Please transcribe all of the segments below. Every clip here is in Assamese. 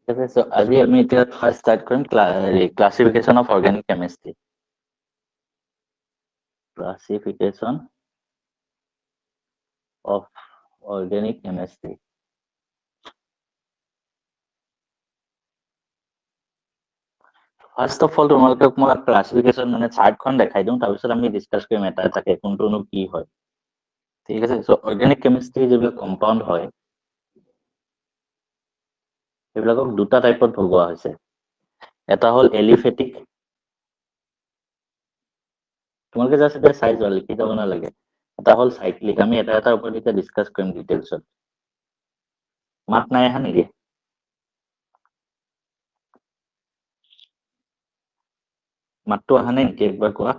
Okay, so আজি আমি এতিয়া ফাৰ্স্ট স্টাৰ্ট কৰিম classification of organic chemistry. Classification of organic chemistry. First of all তোমালোকক মই ক্লাসিফিকেশন মানে চাৰ্টখন দেখাই দিওঁ, তাৰপিছত আমি ডিসকাস কৰিম এটা এটাকে কোনটোনো কি হয়। ঠিক আছে, সো অৰ্গানিক কেমিস্ট্ৰি যিবিলাক কম্পাউন্ড হয় সেইবিলাকক দুটা টাইপত ভগোৱা হৈছে। এটা হ'ল এলিফেটিক, তোমালোকে জাস্ট এটা চাই যোৱা, লিখি যাব নালাগে। এটা হ'ল সাইক্লিক, আমি এটা এটাৰ ওপৰত এতিয়া ডিসকাস কৰিম ডিটেইলছত। মাত নাই আহা নেকি? মাতটো অহা নাই নেকি, একবাৰ কোৱা।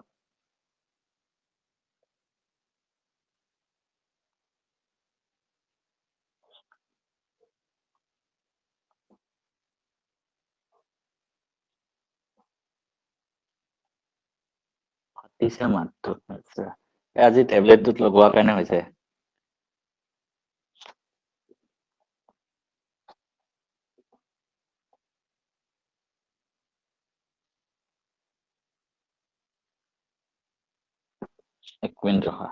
ফাটিছে মাতটো। আচ্ছা, আজি টেবলেটটোত লগোৱাৰ কাৰণে হৈছে। এক মিনিট ৰখা।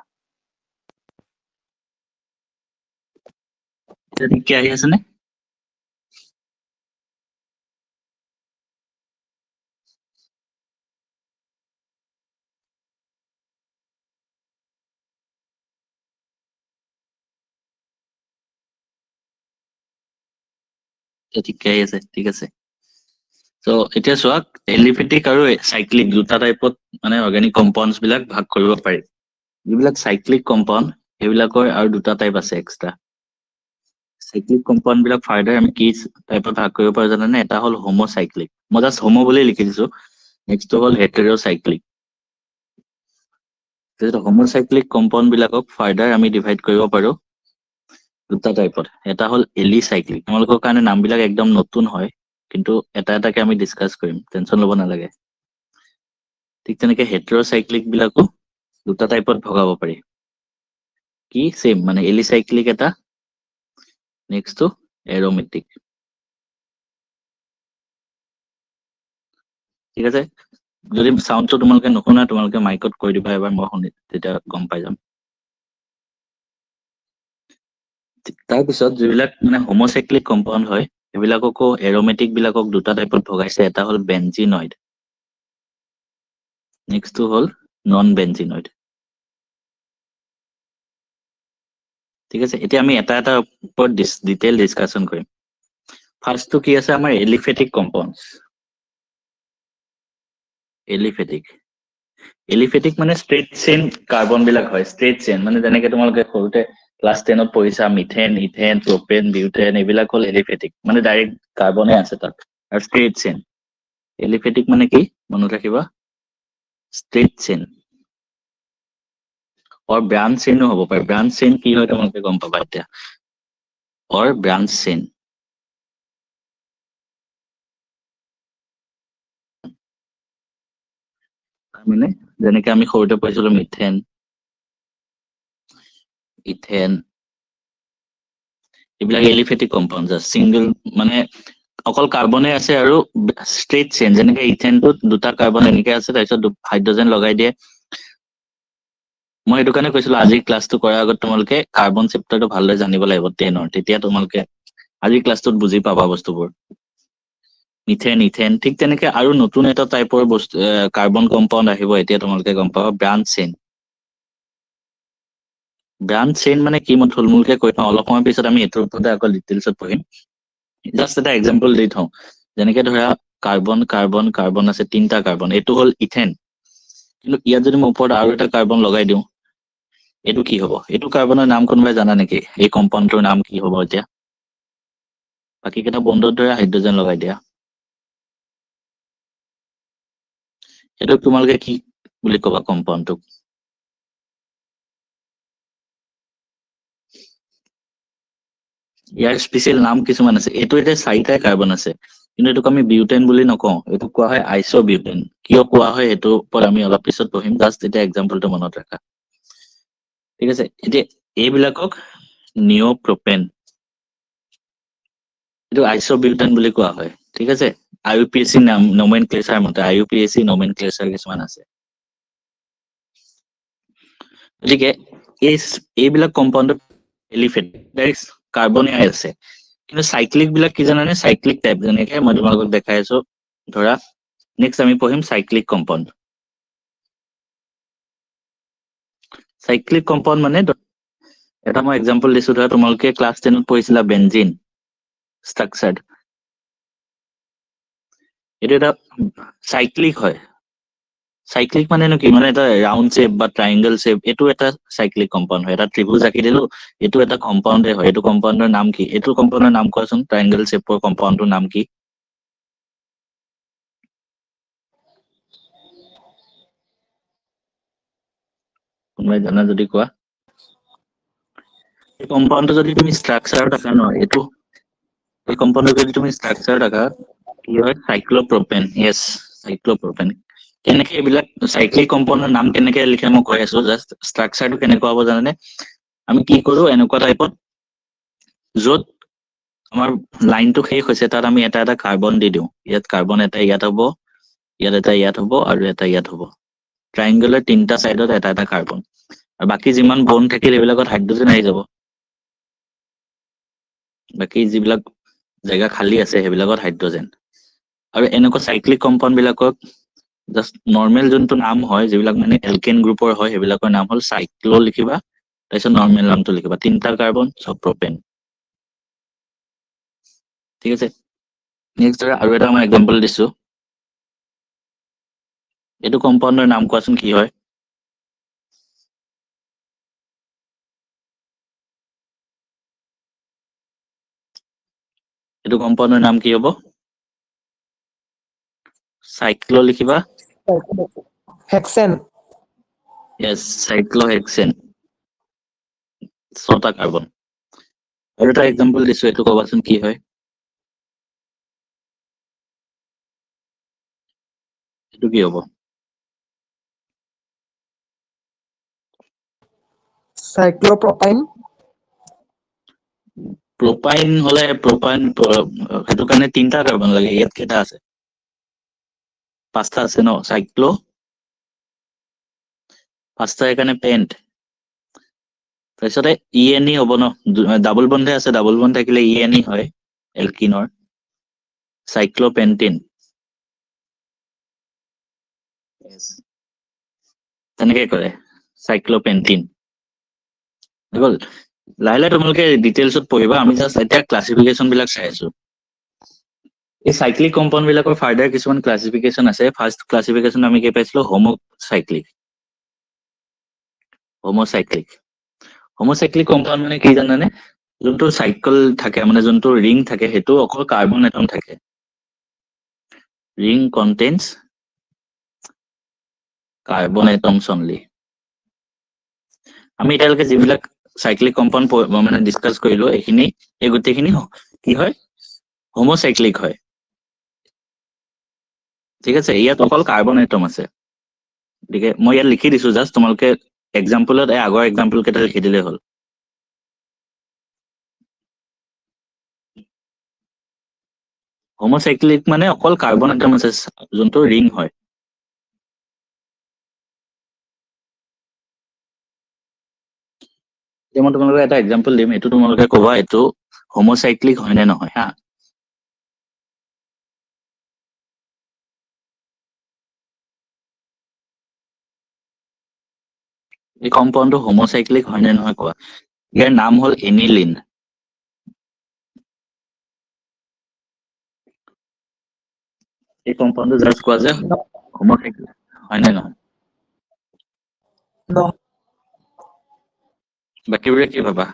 কি আহি আছে নে? ঠিকে আহি আছে, ঠিক আছে। তো এতিয়া চোৱা, এলিফেটিক আৰু সাইক্লিক দুটা টাইপত মানে অৰ্গেনিক কম্পাউণ্ডছ বিলাক ভাগ কৰিব পাৰি। যিবিলাক সাইক্লিক কম্পাউণ্ড সেইবিলাকৰ আৰু দুটা টাইপ আছে এক্সট্ৰা। সাইক্লিক কম্পাউণ্ড বিলাক ফাৰ্দাৰ আমি কি টাইপত ভাগ কৰিব পাৰো জানানে? এটা হ'ল হোমোসাইক্লিক, মই জাষ্ট হোমো বুলি লিখি দিছো। নেক্সটটো হ'ল হেটেৰোসাইক্লিক। হোমোসাইক্লিক কম্পাউণ্ড বিলাকক ফাৰ্দাৰ আমি ডিভাইড কৰিব পাৰো দুটা টাইপত। এটা হ'ল এলিসাইক্লিক, তোমালোকৰ কাৰণে নামবিলাক একদম নতুন হয়, কিন্তু এটা এটাকে আমি ডিসকাস কৰিম, টেনশন ল'ব নালাগে। ঠিক তেনেকে হেটেৰোসাইক্লিক বিলাকো দুটা টাইপত ভগাব পাৰি। কি সেম মানে এলিসাইক্লিক এটা, নেক্সটটো এৰোমেটিক। ঠিক আছে, যদি সাউন্ডটো তোমালোকে নুশুনা তোমালোকে মাইকত কৈ দিবা এবাৰ, মই শুনি তেতিয়া গম পাই যাম। তাৰপিছত যিবিলাক মানে হোমোসাইক্লিক কম্পাউণ্ড হয় সেইবিলাককো এৰোমেটিক বিলাকক দুটা টাইপত ভগাইছে। এটা হ'ল বেঞ্জিনয়েড, নেক্সটটো হ'ল নন বেঞ্জিনয়েড। ঠিক আছে, এতিয়া আমি এটা এটা ওপৰত ডিটেইল ডিসকাশন কৰিম। ফাৰ্স্টটো কি আছে আমাৰ এলিফেটিক কম্পাউণ্ডছ। এলিফেটিক মানে ষ্ট্ৰেট চেইন কাৰ্বন বিলাক হয়। ষ্ট্ৰেট চেইন মানে যেনেকে তোমালোকে সৰুতে ক্লাছ 10ত পঢ়িছা, মিথেন, ইথেন, প্ৰপেন, বিউটেন, এইবিলাক হ'ল এলিফেটিক, মানে ডাইৰেক্ট কাৰ্বনে আছে তাত। আৰু ষ্ট্ৰেট চেইন এলিফেটিক মানে কি মনত ৰাখিবা, ষ্ট্ৰেট চেইন। और ब्रांच চেইনো হ'ব পাৰে। ব্ৰাঞ্চ চেইন কি হয় তোমালোকে গম পাবা এতিয়া। और ব্ৰাঞ্চ চেইন মানে যেনেকে আমি সৰুতে পঢ়িছিলো মিথেন, ইথেন, এইবিলাক এলিফেটিক কম্পাউণ্ড, সিংগল মানে অকল কাৰ্বনে আছে আৰু ষ্ট্ৰেট চেইন। যেনেকে ইথেনটোত দুটা কাৰ্বন এনেকে আছে, তাৰপিছত হাইড্ৰজেন লগাই দিয়ে। মই এইটো কাৰণে কৈছিলো আজি ক্লাছটো কৰাৰ আগত তোমালোকে কাৰ্বন চেপ্টাৰটো ভালদৰে জানিব লাগিব 10ৰ, তেতিয়া তোমালোকে আজি ক্লাছটোত বুজি পাবা বস্তুবোৰ। মিথেন, ইথেন, ঠিক তেনেকে আৰু নতুন এটা টাইপৰ বস্তু কাৰ্বন কম্পাউণ্ড আহিব, এতিয়া তোমালোকে গম পাবা, ব্ৰাঞ্চ চেইন। ব্ৰাঞ্চ চেইন মানে কি মই থুলমূলকে কৈ থওঁ, অলপ সময় পিছত আমি এইটোৰ ওপৰতে আকৌ ডিটেইলছত পঢ়িম। জাষ্ট এটা এক্সাম্পল দি থওঁ, যেনেকে ধৰা কাৰ্বন কাৰ্বন কাৰ্বন আছে, 3টা কাৰ্বন, এইটো হ'ল ইথেন। কিন্তু ইয়াত যদি মই ওপৰত আৰু এটা কাৰ্বন লগাই দিওঁ, এইটো কি হ'ব? এইটো কাৰ্বনৰ নাম কোনোবাই জানা নেকি? এই কম্পাউণ্ডটোৰ নাম কি হ'ব এতিয়া? বাকী কেইটা বন্ধত ধৰা হাইড্ৰজেন লগাই দিয়া, এইটোক তোমালোকে কি বুলি ক'বা কম্পাউণ্ডটোক? ইয়াৰ স্পেচিয়েল নাম কিছুমান আছে। এইটো এতিয়া 4টা কাৰ্বন আছে, কিন্তু এইটোক আমি বিউটেন বুলি নকওঁ, এইটোক কোৱা হয় আইচোবিউটেন। কিয় কোৱা হয় সেইটো ওপৰত আমি অলপ পিছত পঢ়িম, জাষ্ট এতিয়া এক্সাম্পলটো মনত ৰাখা। ঠিক আছে, এতিয়া এইবিলাকক নিঅ'প্ৰপেন, এটো আইসোবিউটেন বুলি কোৱা হয় ঠিক আছে IUPAC নমেনক্লেচাৰ মতে IUPAC নমেনক্লেচাৰ কিছুমান আছে গতিকে এইবিলাক কম্পাউণ্ডত এলিফেট কাৰ্বনে আছে কিন্তু সাইক্লিক বিলাক কি জানানে সাইক্লিক টাইপ যেনেকৈ মই তোমালোকক দেখাই আছো ধৰা নেক্সট আমি পঢ়িম সাইক্লিক কম্পাউণ্ড সাইক্লিক কম্পাউণ্ড মানে এটা মই এক্সাম্পল দিছো ধৰা তোমালোকে ক্লাছ 10 ত পঢ়িছিলা বেনজিন স্ট্ৰাকচাৰ্ড এটা এটা সাইক্লিক হয় সাইক্লিক মানে কি মানে এটা রাউন্ড শেপ বা ট্রায়াঙ্গেল শেপ এটো এটা সাইক্লিক কম্পাউন্ড হয় এটা ত্রিভুজ আঁকি দিলো এটো এটা কম্পাউন্ডে হয় এটো কম্পাউন্ডৰ নাম কি এটো কম্পাউন্ডৰ নাম কোৱাচোন ট্ৰায়াঙ্গেল শেপৰ কম্পাউন্ডৰ নাম কি কোনোবাই জানা যদি কোৱা এই কম্পাউন্ডটো যদি তুমি স্ট্ৰাকচাৰ ৰাখা ন এটো এই কম্পাউন্ডৰ যদি তুমি স্ট্ৰাকচাৰ ৰাখা কি হয় সাইক্লোপ্ৰপেন यस সাইক্লোপ্ৰপেন কেনেকে এইবিলাক সাইক্লিক কম্পাউন্ডৰ নাম কেনেকে লিখে মই কৈ আছো জাস্ট স্ট্ৰাকচাৰটো কেনেকুৱা হ'ব জানানে আমি কি কৰো এনেকুৱা টাইপত যত আমাৰ লাইনটো শেষ হৈছে তাত আমি এটা এটা কাৰ্বন দি দিওঁ ইয়াত কাৰ্বন এটা ইয়াত হ'ব ইয়াত এটা ইয়াত হ'ব আৰু এটা ইয়াত হ'ব ট্ৰায়াঙ্গেলৰ তিনটা সাইডত এটা এটা কাৰ্বন আৰু বাকি যিমান বন থাকিল এইবিলাকত হাইড্ৰোজেন আহি যাব বাকি যিবিলাক জায়গা খালি আছে সেইবিলাকত হাইড্ৰোজেন আৰু এনেকুৱা সাইক্লিক কম্পাউন্ড বিলাকক জাস্ট নৰ্মেল যোনটো নাম হয় যিবিলাক মানে এলকেন গ্ৰুপৰ হয় সেইবিলাকৰ নাম হল সাইক্লো লিখিবা তাৰপিছত নৰ্মেল নামটো লিখিবা তিনটা কাৰ্বন সব প্ৰপেন ঠিক আছে নেক্সট আৰু এটা মই এক্সাম্পল দিছো এটো কম্পাউন্ডৰ নাম কোৱাচোন কি হয় এটো কম্পাউন্ডৰ নাম কি হ'ব সাইক্লো লিখিবা হেক্সেন यस সাইক্লোহেক্সেন ছটা কাৰ্বন আৰু এটা এক্সাম্পল দিছো এটো কবাচোন কি হয় এটো কি হ'ব সাইক্লোপ্রোপাইন প্রোপাইন হলে প্রোপাইন এটো কাৰণে তিনটা কাৰ্বন লাগে ইয়াত কেটা আছে পাঁচটা আছে ন সাইক্লো পাঁচটা এখানে পেন্ট তাৰপিছতে ইএনই হ'ব ন ডাবল বন্ধে আছে ডাবল বন্ধ থাকিলে ইএনই হয় এলকিনৰ সাইক্লোপেন্টিন তেনেকে কৰে সাইক্লোপেন্টিন গল লাইলা তোমালোকে ডিটেইলছত পঢ়িবা আমি জাস্ট এটা ক্লাসিফিকেশন বিলাক চাই আছো এই সাইক্লিক কম্পাউন্ড বিলাকৰ ফাৰ্দাৰ কিছুমান ক্লাসিফিকেশন আছে ফাৰ্স্ট ক্লাসিফিকেশন আমি কি পাইছিলো হোমোসাইক্লিক কম্পাউন্ড মানে কি জানানে যোনটো সাইকেল থাকে মানে যোনটো ৰিং থাকে হেতু অকল কাৰ্বন এটম থাকে ring contains carbon atoms only আমি এটালকে যিবিলাক সাইক্লিক কম্পাউন্ড মানে ডিসকাস কৰিলো এখিনি এই গুটেখিনি কি হয় হোমোসাইক্লিক হয় ঠিক আছে ইয়াত অকল কাৰ্বন এটম আছে গতিকে মই ইয়াত লিখি দিছো জাস্ট তোমালোকে এক্সাম্পলত আগৰ এক্সাম্পল কেটা লিখি দিলে হ'ল হোমোসাইক্লিক মানে অকল কাৰ্বন এটম আছে যোনটো ৰিং হয় মই তোমালোকক এটা এক্সাম্পল দিম এটো তোমালোকে ক'বা এটো হোমোসাইক্লিক হয় নে নহয় হা এই কম্পাউন্ডটো হোমোসাইক্লিক হয় নে নহয় কোৱা ইয়াৰ নাম হল এনিলিন এই কম্পাউন্ডটো জাস্ট কোৱা যে হোমোসাইক্লিক হয় নে নহয় No. বাকিবোৰে কি ভাবা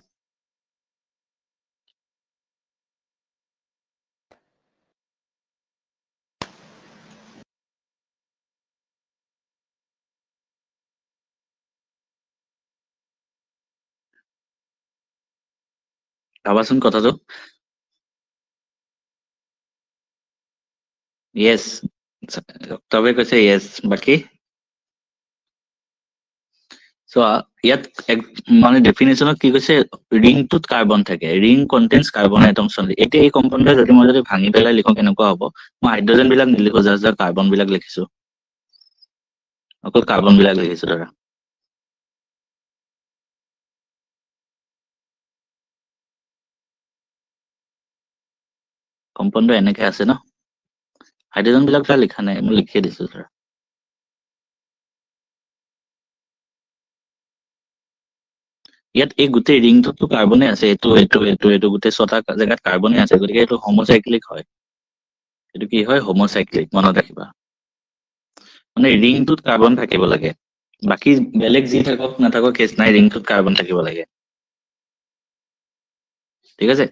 ভাবাচোন কথাটো yes তবে কৈছে yes বাকি সো ইয়াত মানে ডেফিনেশনত কি কৈছে ৰিংটোত কাৰ্বন থাকে ৰিং কন্টেইনছ কাৰ্বন এটমছ অনলি এতিয়া এই কম্পাউণ্ডটো যদি মই যদি ভাঙি পেলাই লিখো কেনেকুৱা হ'ব মই হাইড্ৰজেন বিলাক নিলিখো জাষ্ট কাৰ্বন বিলাক লিখিছো অকল কাৰ্বন বিলাক লিখিছো ধৰা কম্পাউণ্ডটো এনেকে আছে ন হাইড্ৰজেন বিলাক লিখা নাই মই লিখিয়ে দিছো ধৰা ইয়াত এই গোটেই ৰিংটোতো কাৰ্বনে আছে এইটো গোটেই ছটা জেগাত কাৰ্বনে আছে গতিকে এইটো হোমোসাইক্লিক হয় এইটো কি হয় হোমোসাইক্লিক মনত ৰাখিবা মানে ৰিংটোত কাৰ্বন থাকিব লাগে বাকি বেলেগ যি থাকক নাথাকক কেছ নাই ৰিংটোত কাৰ্বন থাকিব লাগে ঠিক আছে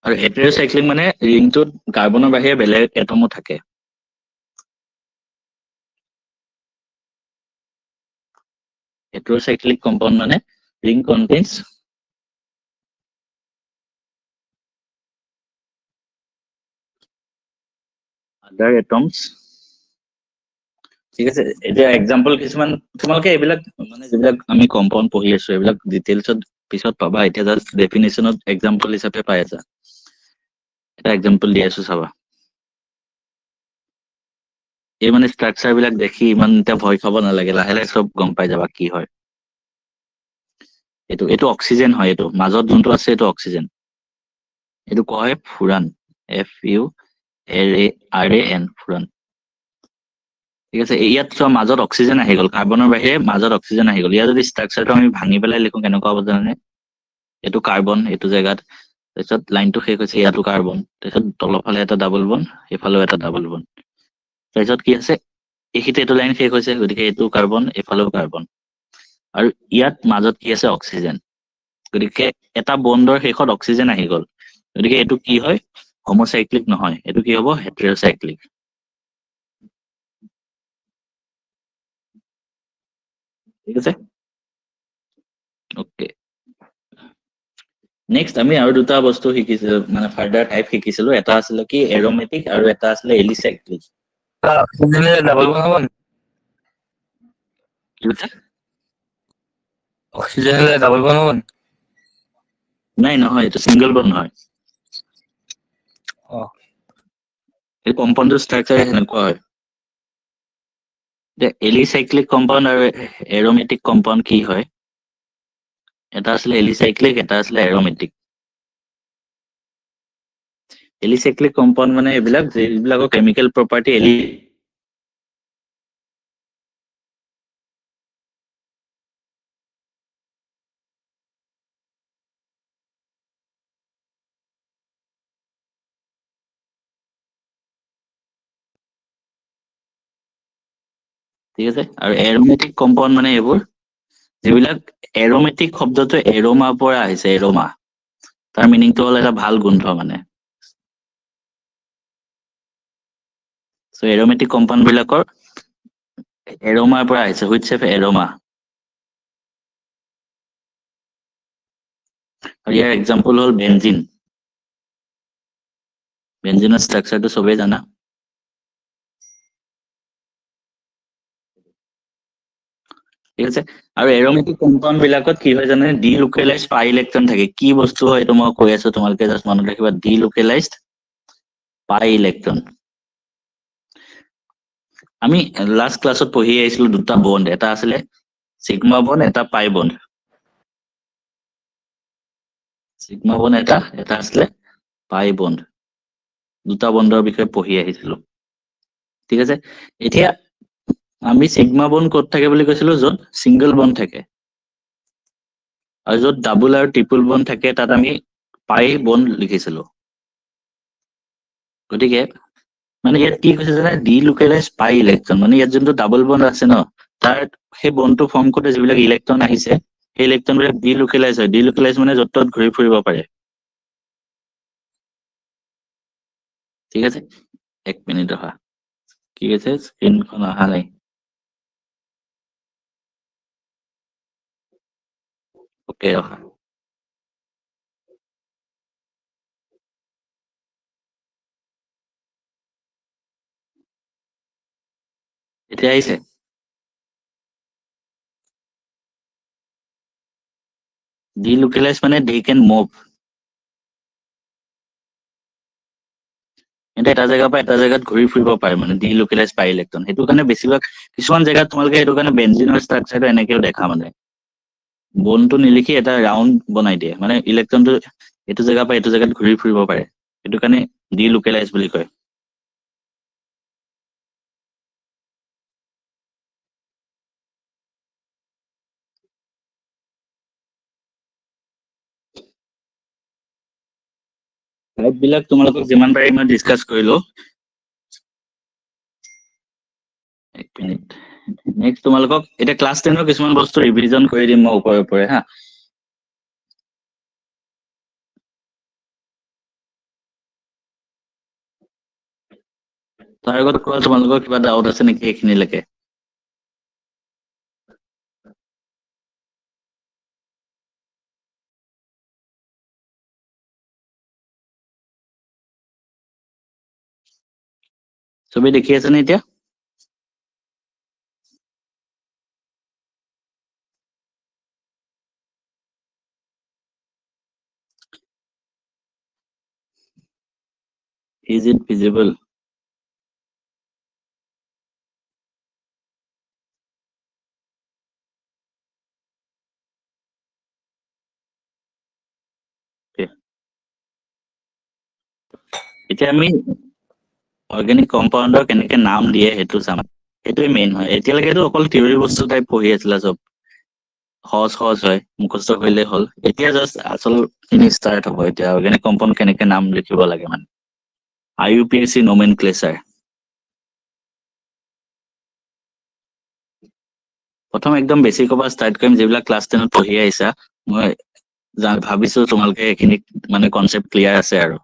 আৰু হেটেৰোসাইক্লিক মানে ৰিংটোত কাৰ্বনৰ বাহিৰে বেলেগ এটমো থাকে heterocyclic compound মানে ring contains other atoms ঠিক আছে এতিয়া এক্সাম্পল কিছুমান তোমালোকে এইবিলাক মানে যিবিলাক আমি কম্পাউণ্ড পঢ়ি আছো এইবিলাক ডিটেইলছত পিছত পাবা এতিয়া জাস্ট ডেফিনেশনত এক্সাম্পল হিচাপে পাই আছা এটা এক্সাম্পল দি আছো চাবা এই মানে ষ্ট্ৰাকচাৰ বিলাক দেখি ইমান এটা ভয় খাব নালাগে লাহে লাহে সব গম পাই যাবা কি হয় এইটো অক্সিজেন হয় এইটো মাজত যোনটো আছে এইটো অক্সিজেন এইটো কয় ফুৰান FURAN ফুৰান ঠিক আছে ইয়াত চোৱা মাজত অক্সিজেন আহি গ'ল কাৰ্বনৰ বাহিৰে মাজত অক্সিজেন আহি গ'ল ইয়াত যদি ষ্ট্ৰাকচাৰটো আমি ভাঙি পেলাই লিখো কেনেকুৱা হ'ব জানানে এইটো কাৰ্বন এইটো জেগাত তাৰপিছত লাইনটো শেষ হৈছে ইয়াতো কাৰ্বন তাৰপিছত তলৰ ফালে এটা ডাবল বন এইফালেও এটা ডাবল বন তাৰপিছত কি আছে এইখিতে এইটো লাইন শেষ হৈছে গতিকে এইটো কাৰ্বন এইফালেও কাৰ্বন আৰু ইয়াত মাজত কি আছে অক্সিজেন গতিকে এটা বণ্ডৰ শেষত অক্সিজেন আহি গ'ল গতিকে এইটো কি হয় হোমোসাইক্লিক নহয় এইটো কি হ'ব হেটেৰোসাইক্লিক ঠিক আছে ওকে নেক্সট আমি আৰু দুটা বস্তু শিকিছিলো মানে ফাৰ্দাৰ টাইপ শিকিছিলো এটা আছিলে কি এৰোমেটিক আৰু এটা আছিলে এলিসাইক্লিক ডাবল বন হব কি কৈছে অক্সিজেন ডাবল বন হব নাই নহয় এইটো সিঙ্গল বন্ড হয় এই কম্পাউণ্ডৰ ষ্ট্ৰাকচাৰ সেনেকুৱা হয় এলিসাইক্লিক কম্পাউণ্ড আৰু এৰোমেটিক কম্পাউণ্ড কি হয় এটা আছিলে এলিসাইক্লিক এটা আছিলে এৰোমেটিক এলিসাইক্লিক কম্পাউণ্ড মানে এইবিলাক যিবিলাকৰ কেমিকেল প্ৰপাৰ্টি ঠিক আছে আৰু এৰোমেটিক কম্পাউণ্ড মানে এইবোৰ যিবিলাক এৰোমেটিক শব্দটো এৰোমাৰ পৰা আহিছে এৰোমা তাৰ মিনিংটো হ'ল এটা ভাল গোন্ধ মানে সো এৰোমেটিক কম্পাউণ্ড বিলাকৰ এৰোমাৰ পৰা আহিছে হুইচ অফ এৰোমা আৰু ইয়াৰ এক্সাম্পল হ'ল বেনজিন বেনজিনৰ ষ্ট্ৰাকচাৰটো চবেই জানা ঠিক আছে আৰু এৰোমেটিক কম্পাউণ্ড বিলাকত কি হয় জানে ডিলোকেলাইজড পাই ইলেক্ট্ৰন থাকে কি বস্তু হয় এইটো মই কৈ আছো তোমালোকে জাষ্ট মনত ৰাখিবা ডিলোকেলাইজড পাই ইলেক্ট্ৰন আমি লাষ্ট ক্লাছত পঢ়ি আহিছিলো দুটা বন্ড এটা আছিলে সিগমা বন্ড এটা পাই বন্ড সিগমা বন্ড এটা আছিলে পাই বন্ড দুটা বন্ডৰ বিষয়ে পঢ়ি আহিছিলো ঠিক আছে এতিয়া আমি সিগমা বন্ড ক'ত থাকে বুলি কৈছিলো য'ত সিঙ্গল বন্ড থাকে আৰু য'ত ডাবল আৰু ট্ৰিপল বন্ড থাকে তাত আমি পাই বন্ড লিখিছিলো গতিকে মানে ইয়াত কি কৈছে জানে ডিলোকেলাইজ পাই ইলেক্ট্ৰন মানে ইয়াত যোনটো ডাবল বন্ড আছে ন তাৰ সেই বন্ডটো ফৰ্ম কৰোতে যিবিলাক ইলেক্ট্ৰন আহিছে সেই ইলেক্ট্ৰন বিলাক ডিলোকেলাইজ হয় ডিলোকেলাইজ মানে য'ত ত'ত ঘূৰি ফুৰিব পাৰে ঠিক আছে এক মিনিট ৰখা কি আছে স্ক্ৰীনখন অহা নাই ওকে ৰখা এতিয়া আহিছে delocalize মানে they can move এটা এটা জায়গা পৰা এটা জায়গাত ঘূৰি ফুৰিব পাৰে মানে delocalize পাই ইলেক্ট্ৰন সেইটো কাৰণে বেছিভাগ কিছুমান জায়গাত তোমালোকে সেইটো কাৰণে বেনজিনৰ ষ্ট্ৰাকচাৰটো এনেকেও দেখা মানে বনটো নিলিখি এটা ৰাউণ্ড বনাই দিয়ে মানে ইলেক্ট্ৰনটো এইটো জায়গা পৰা এইটো জায়গাত ঘূৰি ফুৰিব পাৰে সেইটো কাৰণে delocalize বুলি কয় টাইপ বিলাক তোমালোকক যিমান পাৰি মই ডিসকাস কৰিলো এক মিনিট নেক্সট তোমালোকক এটা ক্লাস 10 ৰ কিছুমান বস্তু ৰিভিজন কৰি দিম মই ওপৰে ওপৰে হা তাৰ আগত কোৱা তোমালোকৰ কিবা ডাউট আছে নেকি এইখিনিলৈকে সবে দেখি আছে নে এতিয়া is it visible okay এতিয়া আমি অৰ্গেনিক কম্পাউণ্ডৰ কেনেকৈ নাম দিয়ে হেতু চাম এটোই মেইন হয় এতিয়ালৈকেতো অকল থিওৰি বস্তু টাইপ পঢ়ি আছিলা সব সহজ সহজ হয় মুখস্থ কৰিলে হল এতিয়া জাস্ট আসল খিনি ষ্টাৰ্ট হ'ব এতিয়া অৰ্গেনিক কম্পাউণ্ড কেনেকৈ নাম লিখিব লাগে মানে IUPAC nomenclature প্ৰথম একদম বেসিকৰ পৰা ষ্টাৰ্ট কৰিম যিবিলাক ক্লাস 10 ত পঢ়ি আহিছা মই ভাবিছো তোমালোকে এইখিনি মানে কনসেপ্ট ক্লিয়াৰ আছে আৰু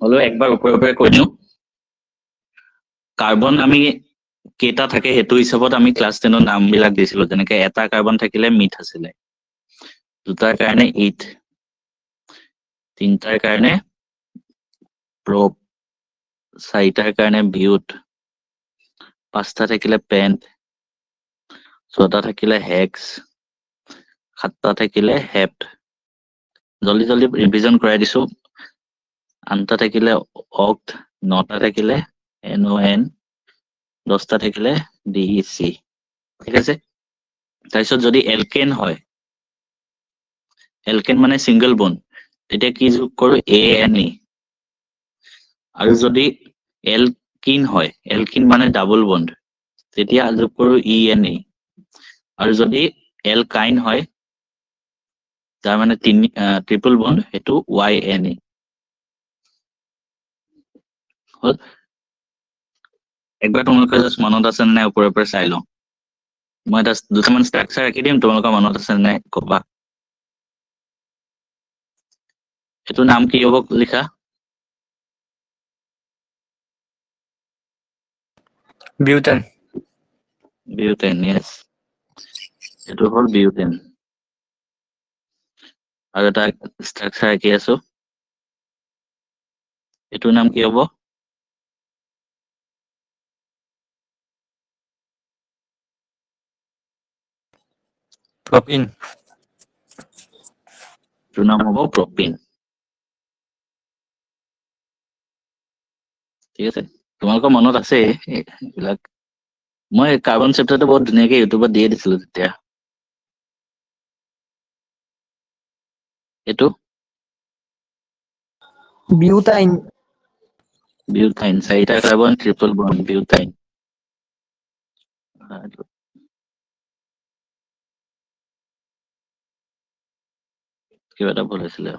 হলো একবাৰ ওপৰে কৈ দিওঁ কাৰ্বন আমি কেটা থাকে হেতু হিচাপত আমি ক্লাস 10 ৰ নাম বিলাক দিছিলো যেনেকৈ এটা কাৰ্বন থাকিলে মিথ আছিলে দুটাৰ কাৰণে ইথ তিনটাৰ কাৰণে প্ৰপ চাৰিটাৰ কাৰণে বিউট পাঁচটা থাকিলে পেন্ট ছটা থাকিলে হেক্স সাতটা থাকিলে হেপ্ট জলদি জলদি ৰিভিজন কৰাই দিছো আনটা থাকিলে অক্ট নটা থাকিলে NON 10টা থাকিলে DEC ঠিক আছে তাৰপিছত যদি এলকেন হয় এলকেন মানে সিঙ্গল বন্ড তেতিয়া কি যোগ কৰো ANE আৰু যদি এলকিন হয় এলকিন মানে ডাবল বন্ড তেতিয়া যোগ কৰো ENE আৰু যদি এলকাইন হয় যাৰ মানে ট্ৰিপল বন্ড হেতু YNE হল একবাৰ তোমালোকে জাস্ট মনত আছে নাই ওপৰে ওপৰে চাই লওঁ মই জাস্ট দুটামান ষ্ট্ৰাকচাৰ ৰাখি দিম তোমালোকৰ মনত আছে নাই কবা এটো নাম কি হ'ব লিখা বিউটেন বিউটেন yes এটো হল বিউটেন আৰু এটা ষ্ট্ৰাকচাৰ ৰাখি আছো এটো নাম কি হ'ব প্ৰপিন এটো নাম হ'ব প্ৰপিন ঠিক আছে তোমালোকৰ মনত আছে এইবিলাক মই কাৰ্বন চেপ্টাৰটো বহুত ধুনীয়াকৈ ইউটিউবত দিয়ে দিছিলো তেতিয়া এটো বিউটাইন বিউটাইন চাৰিটা কাৰ্বন ট্ৰিপল বন্ড বিউটাইন কিবা এটা ভুল হৈছিলে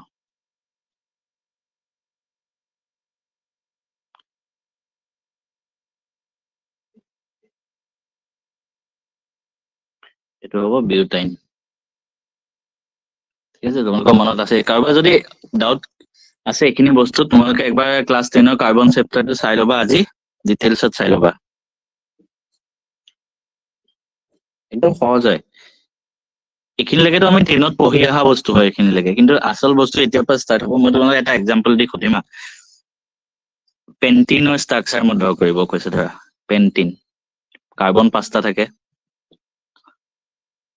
এটো হ'ব বিউটাইন ঠিক আছে তোমালোকৰ মনত আছে কাৰোবাৰ যদি ডাউট আছে এইখিনি বস্তু তোমালোকে একবাৰ ক্লাস 10 ৰ কাৰ্বন চেপ্টাৰটো চাই ল'বা আজি ডিটেইলছত চাই ল'বা একদম সহজ হয় এইখিনিলৈকেতো আমি 10 ত পঢ়ি অহা বস্তু হয় এইখিনিলৈকে কিন্তু আসল বস্তু এতিয়াৰ পৰা ষ্টাৰ্ট হ'ব মই তোমালোকক এটা এক্সাম্পল দি সুধিম পেন্টিনৰ ষ্ট্ৰাকচাৰ মই ড্ৰ কৰিব কৈছে ধৰা পেন্টিন কাৰ্বন 5টা থাকে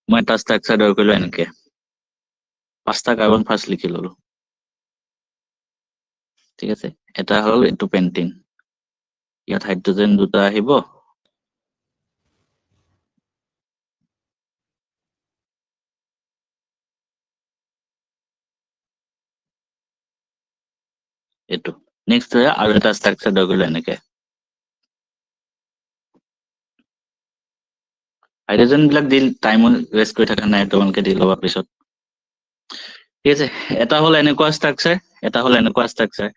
মই এটা ষ্ট্ৰাকচাৰ ড্ৰ কৰিলো এনেকে 5টা কাৰ্বন ফাৰ্ষ্ট লিখি ললো ঠিক আছে এটা হল এইটো পেন্টিন ইয়াত হাইড্ৰোজেন দুটা আহিব এইটো নেক্সট আৰু এটা ষ্ট্ৰাকচাৰ লৈ গ'লো এনেকে হাইড্ৰোজেন বিলাক দি টাইম ৱেষ্ট কৰি থকা নাই তোমালোকে দি ল'বা পিছত ঠিক আছে এটা হল এনেকুৱা ষ্ট্ৰাকচাৰ এটা হল এনেকুৱা ষ্ট্ৰাকচাৰ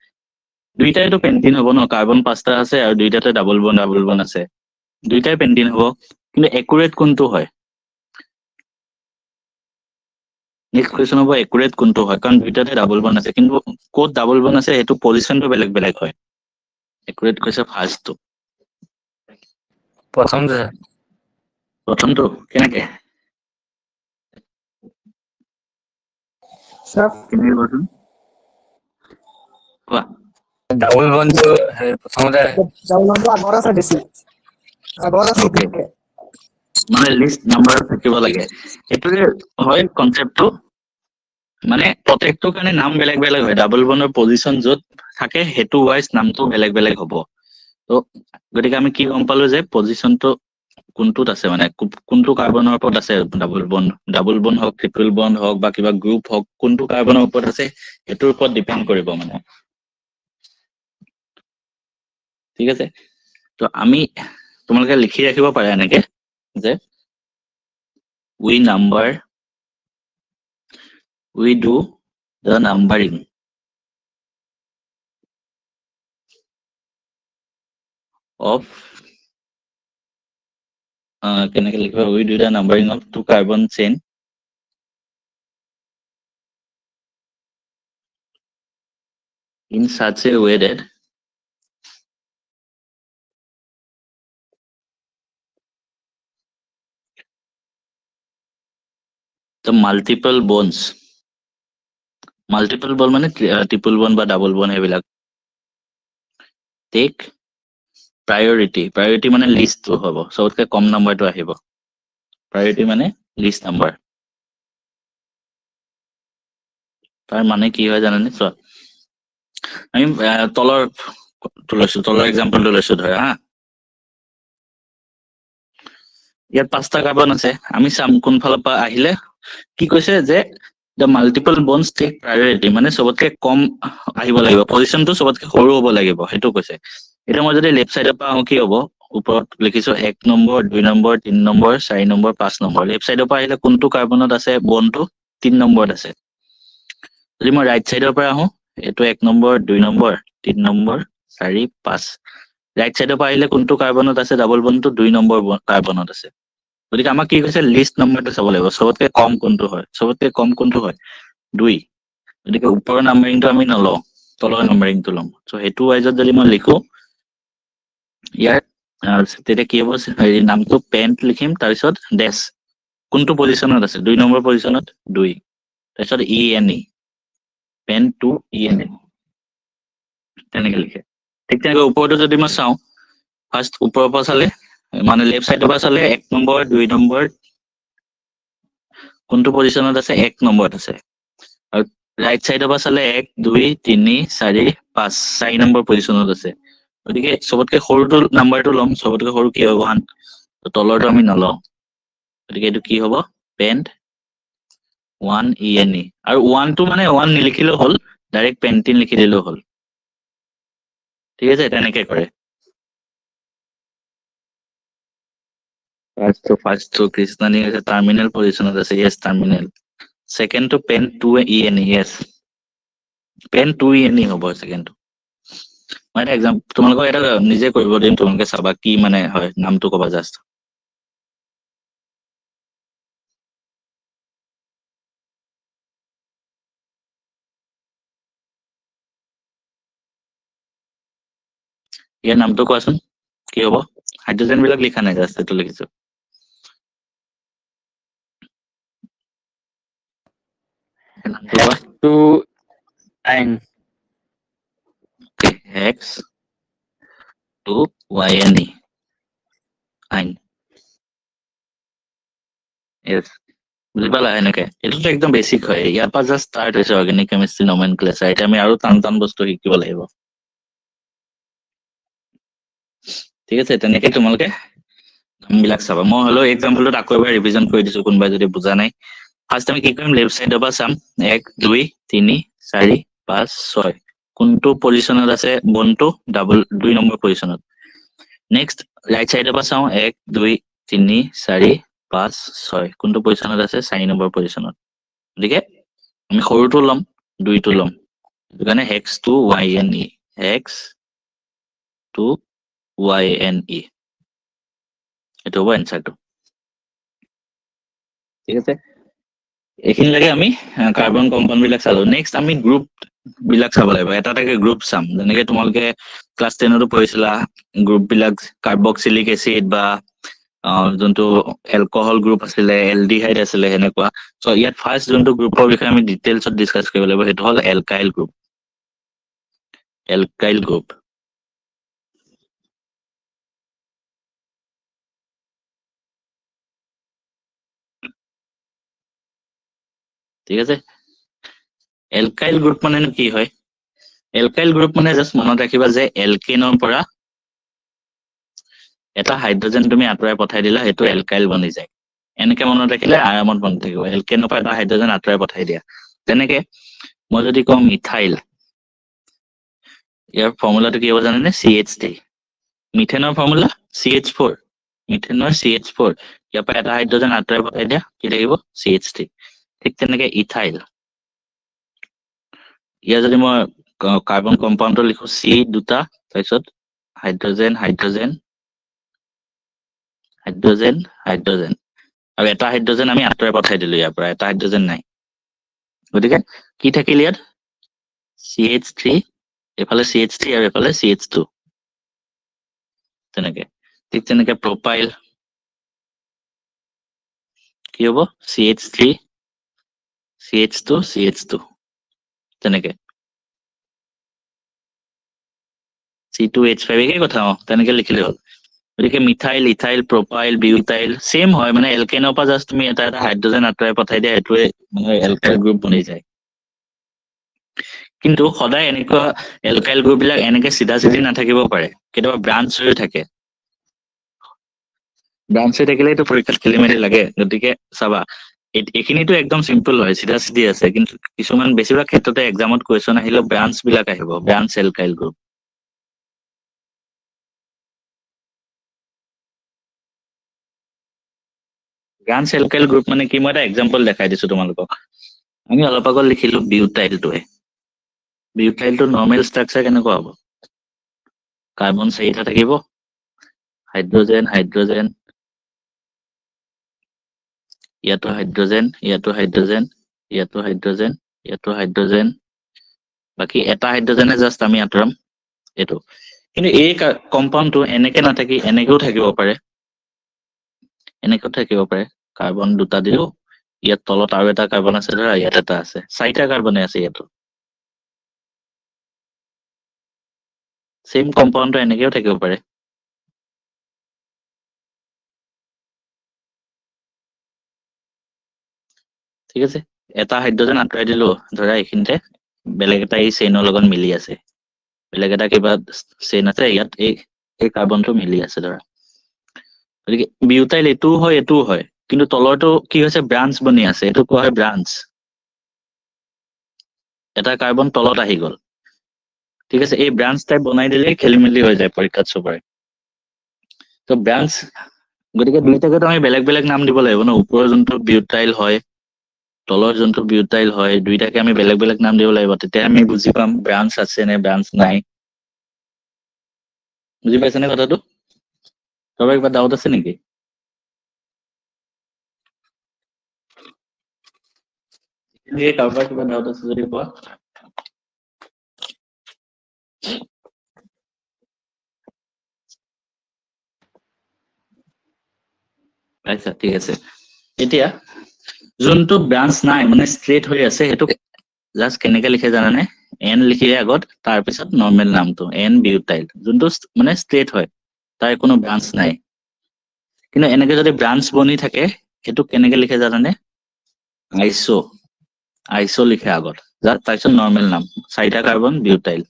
দুইটাইটো পেন্টিন হ'ব ন কাৰ্বন 5টা আছে আৰু দুইটাতে ডাবল বন আছে দুইটাই পেন্টিন হ'ব কিন্তু একুৰেট কোনটো হয় নেক্সট কোৱেশ্চন হ'ব একুৰেট কোনটো হয় কাৰণ দুইটাতে ডাবল বন আছে কিন্তু ক'ত ডাবল বন আছে সেইটো পজিশনটো বেলেগ বেলেগ হয় একুৰেট কৈছে ফাৰ্ষ্টটো প্ৰথমটো কেনেকে Sir, কেনেকে কৈছো কোৱা ডাবল বনটো প্ৰথমতে double bond to agora sa desi. Agora sa Okay. desi. মানে লিষ্ট নাম্বাৰ থাকিব লাগে এইটোৰে হয় কনসেপ্টটো মানে প্ৰত্যেকটোৰ কাৰণে নাম বেলেগ বেলেগ হয় ডাবল বনৰ পজিশন য'ত থাকে হেতু ওয়াইজ নামটো বেলেগ বেলেগ হ'ব তো গতিকে আমি কি গম পালো যে পজিশনটো কোনটোত আছে মানে কোনটো কাৰ্বনৰ ওপৰত আছে ডাবল বন হওক ট্ৰিপল বন হওক বা কিবা গ্ৰুপ হওক কোনটো কাৰ্বনৰ ওপৰত আছে হেতুৰ ওপৰত ডিপেন্ড কৰিব মানে ঠিক আছে তো আমি তোমালোকে লিখি ৰাখিব পাৰে এনেকে যে we do the numbering of কেনেকে লিখিবা we do the numbering of two carbon chain in such a way that the multiple bonds মানে triple bond বা double bond এইবিলাক take priority মানে লিষ্ট হ'ব সবতকে কম নাম্বাৰটো আহিব priority মানে লিষ্ট নাম্বাৰ তাৰ মানে কি হয় জানানে চোৱা আমি তলৰ এক্সাম্পলটো লৈছো ধৰা হা ইয়াত 5টা কাৰ্বন আছে আমি চাম কোন ফালৰ পৰা আহিলে কি কৈছে যে the multiple bonds take priority মানে সবতকে কম আহিব লাগিব পজিশনটো সবতকে সৰু হ'ব লাগিব হেতু কৈছে এটা মই যদি লেফট সাইডৰ পৰা আহো কি হ'ব ওপৰত লিখিছো 1 নম্বৰ 2 নম্বৰ 3 নম্বৰ 4 নম্বৰ 5 নম্বৰ লেফট সাইডৰ পৰা আহিলে কোনটো কাৰ্বনত আছে বনটো 3 নম্বৰত আছে যদি মই ৰাইট সাইডৰ পৰা আহো এটো 1 নম্বৰ 2 নম্বৰ 3 নম্বৰ 4 5 ৰাইট সাইডৰ পৰা আহিলে কোনটো কাৰ্বনত আছে ডাবল বনটো 2 নম্বৰ কাৰ্বনত আছে গতিকে আমাক কি কৈছে লিষ্ট নম্বৰটো চাব লাগিব সবতকে কম কোনটো হয় 2 গতিকে ওপৰৰ নাম্বাৰিংটো আমি নলওঁ তলৰ নাম্বাৰিংটো ল'ম সো হেতু ওয়াইজত যদি মই লিখো ইয়াৰ তেতিয়া কি হ'ব এই নামটো পেন্ট লিখিম তাৰ পিছত ডেশ কোনটো পজিশনত আছে 2 নম্বৰ পজিশনত 2 তাৰ পিছত ene পেন টু ene তেনেকে লিখে ঠিক তেনেকৈ ওপৰটো যদি মই চাওঁ ফাৰ্স্ট ওপৰৰ পৰা চালে মানে লেফট সাইডৰ পৰা চালে 1 নম্বৰ 2 নম্বৰ কোনটো পজিশনত আছে 1 নম্বৰত আছে আৰু ৰাইট সাইডৰ পৰা চালে 1 2 3 4 5 4 নম্বৰ পজিশনত আছে গতিকে সবতকে সৰুটো নাম্বাৰটো ল'ম সবতকে সৰু কি হ'ব 1 তলৰটো আমি নলওঁ গতিকে এটো কি হ'ব পেন্ট 1 ene আৰু 1 টো মানে 1 নিলিখিলেও হ'ল ডাইৰেক্ট পেন্টিন লিখি দিলেও হ'ল ঠিক আছে তেনেকে কৰে ফার্স্ট তো কৃষ্ণানি আছে টার্মিনাল পজিশনত আছে yes টার্মিনাল সেকেন্ড তো pen 2 ene yes pen 2 ene হ'ব সেকেন্ড মই এটা এক্সাম্পল তোমালোকক এটা নিজে কৰিব দিম তোমালোকে চাবা কি মানে হয় নামটো কবা জাস্ট ইয়াৰ নামটো কোৱাচোন কি হ'ব হাইড্ৰোজেন বিলাক লিখা নাই জাস্ট এটো লিখিছো to nine hex to yne ein yes বুজি পালা এনেকে এইটোতো একদম বেছিক হয় ইয়াৰ পৰা জাষ্ট ষ্টাৰ্ট হৈছে অৰ্গেনিক কেমিষ্ট্ৰি নমেনক্লেচাৰ এতিয়া আমি আৰু টান বস্তু শিকিব লাগিব ঠিক আছে তেনেকে তোমালোকে নামবিলাক চাবা মই হলেও এক্সাম্পলটোত আকৌ এবাৰ ৰিভিজন কৰি দিছো কোনোবাই যদি বুজা নাই ফাৰ্ষ্ট আমি কি কৰিম লেফ্ট চাইডৰ পৰা চাম 1 2 3 4 5 6 কোনটো পজিশনত আছে বনটো ডাবল 2 নম্বৰ পজিশনত নেক্সট ৰাইট সাইডৰ পৰা চাও 1 2 3 4 5 6 কোনটো পজিশনত আছে 4 নম্বৰ পজিশনত গতিকে আমি সৰুটো লম 2টো লম এটো কাৰণে x2yne x2yne এটো হ'ব এনসারটো ঠিক আছে এইখিনি লাগে আমি কার্বন কম্পাউন্ড বিলাক চালো নেক্সট আমি গ্ৰুপ বিলাক চাব লাগিব এটা এটাকে গ্ৰুপ চাম যেনেকে তোমালোকে ক্লাস 10 তো পঢ়িছিলা গ্ৰুপ বিলাক কাৰ্বক্সিলিক এসিড বা যোনটো এলকহল গ্ৰুপ আছিলে এলডিহাইড আছিলে হেনেকুৱা সো ইয়াত ফাৰ্স্ট যোনটো গ্ৰুপৰ বিষয়ে আমি ডিটেইলছত ডিসকাস কৰিব লাগিব হেতু হল এলকাইল গ্ৰুপ ঠিক আছে এলকাইল গ্ৰুপ মানে কি হয় এলকাইল গ্ৰুপ মানে জাস্ট মনত ৰাখিবা যে এলকেনৰ পৰা এটা হাইড্ৰোজেন তুমি আঁতৰাই পঠাই দিলা হেতু এলকাইল বনি যায় এনেকে মনত ৰাখিলে আৰামত বনি থাকিব এলকেনৰ পৰা এটা হাইড্ৰোজেন আঁতৰাই পঠাই দিয়া তেনেকে মই যদি কম মিথাইল ইয়াৰ ফৰ্মুলাটো কি হ'ব জানেনে CH3 মিথেনৰ ফৰ্মুলা CH4 মিথেনৰ CH4 ইয়াৰ পৰা এটা হাইড্ৰোজেন আঁতৰাই পঠাই দিয়া কি থাকিব CH3 ঠিক তেনেকে ইথাইল ইয়াৰ যদি মই কাৰ্বন কম্পাউন্ডটো লিখো C দুটা তাৰপিছত হাইড্ৰোজেন আৰু এটা হাইড্ৰোজেন আমি আঁতৰাই পঠাই দিলো ইয়াৰ পৰা এটা হাইড্ৰোজেন নাই গতিকে কি থাকিল ইয়াত CH3 এফালে CH3 আৰু এফালে CH2 তেনেকে ঠিক তেনেকে প্ৰপাইল কি হ'ব CH3 CH2 তেনেকে C2H5 একে কথা তেনেকে লিখিলে হ'ল গতিকে methyl ethyl propyl butyl same হয় মানে এলকেনৰ পৰা জাস্ট তুমি এটা এটা হাইড্ৰোজেন আঁতৰাই পঠাই দিয়া এটোৱে মানে এলকাইল গ্ৰুপ বনি যায় কিন্তু সদায় এনেকুৱা এলকাইল গ্ৰুপ বিলাক এনেকে সিধা সিধি নাথাকিব পাৰে কেতিয়াবা ব্ৰাঞ্চ হৈ থাকে ব্ৰাঞ্চ হৈ থাকিলেতো পৰীক্ষাত খেলিমেলি লাগে গতিকে চাবা এইখিনিতো একদম সিম্পল হয় সিধা সিধি আছে কিন্তু কিছুমান বেছিভাগ ক্ষেত্ৰতে এক্সামত কোৱেশ্চন আহিলে ব্ৰাঞ্চ বিলাক আহিব branch alkyl group branch alkyl group মানে কি মই এটা এক্সাম্পল দেখাই দিছো তোমালোকক আমি অলপ আগত লিখিলো বিউটাইলটো নৰ্মেল ষ্ট্ৰাকচাৰ কেনেকুৱা হ'ব কাৰ্বন 4টা থাকিব হাইড্ৰোজেন ইয়াতো হাইড্ৰোজেন বাকি এটা হাইড্ৰোজেনে জাস্ট আমি আঁতৰাম এটো কিন্তু এই কম্পাউন্ডটো এনেকে নাথাকি এনেকেও থাকিব পাৰে কাৰ্বন দুটা দিলো ইয়াত তলত আৰু এটা কাৰ্বন আছে ধৰা ইয়াত এটা আছে 4টা কাৰ্বনে আছে ইয়াতো সেম কম্পাউন্ডটো এনেকেও থাকিব পাৰে ঠিক আছে এটা হাইড্ৰোজেন আঁতৰাই দিলো ধৰা এইখিনিতে বেলেগ এটা এই চেইনৰ লগত মিলি আছে বেলেগ এটা কিবা চেইন আছে ইয়াত এই কাৰ্বনটো মিলি আছে ধৰা গতিকে বিউটাইল এটোও হয় কিন্তু তলৰটো কি হৈছে ব্ৰাঞ্চ বনি আছে এটো কোৱা হয় ব্ৰাঞ্চ এটা কাৰ্বন তলত আহি গল ঠিক আছে এই ব্ৰাঞ্চ টাইপ বনাই দিলে খেলিমেলি হৈ যায় পৰীক্ষাত সবৰে তো ব্ৰাঞ্চ গতিকে দুইটাকে আমি বেলেগ বেলেগ নাম দিব লাগিব ন ওপৰৰ যোনটো বিউটাইল হয় তলৰ যোনটো বিউটাইল হয় দুইটাকে আমি বেলেগ বেলেগ নাম দিব লাগিব তেতিয়া আমি বুজি পাম ব্ৰাঞ্চ আছে নে ব্ৰাঞ্চ নাই বুজি পাইছানে কথাটো তবে কিবা ডাউট আছে নেকি এই কাৰোবাৰ কিবা ডাউট আছে যদি কোৱা আচ্ছা ঠিক আছে এতিয়া যোনটো ব্ৰাঞ্চ নাই মানে ষ্ট্ৰেট হৈ আছে হেতু জাস্ট কেনেকে লিখে জানানে n লিখিলে আগত তাৰ পিছত নৰ্মেল নামটো n বিউটাইল যোনটো মানে ষ্ট্ৰেট হয় তাৰ কোনো ব্ৰাঞ্চ নাই কিন্তু এনেকে যদি ব্ৰাঞ্চ বনি থাকে হেতু কেনেকে লিখে জানানে আইসো লিখে আগত তাৰপিছত নৰ্মেল নাম 4টা কাৰ্বন বিউটাইল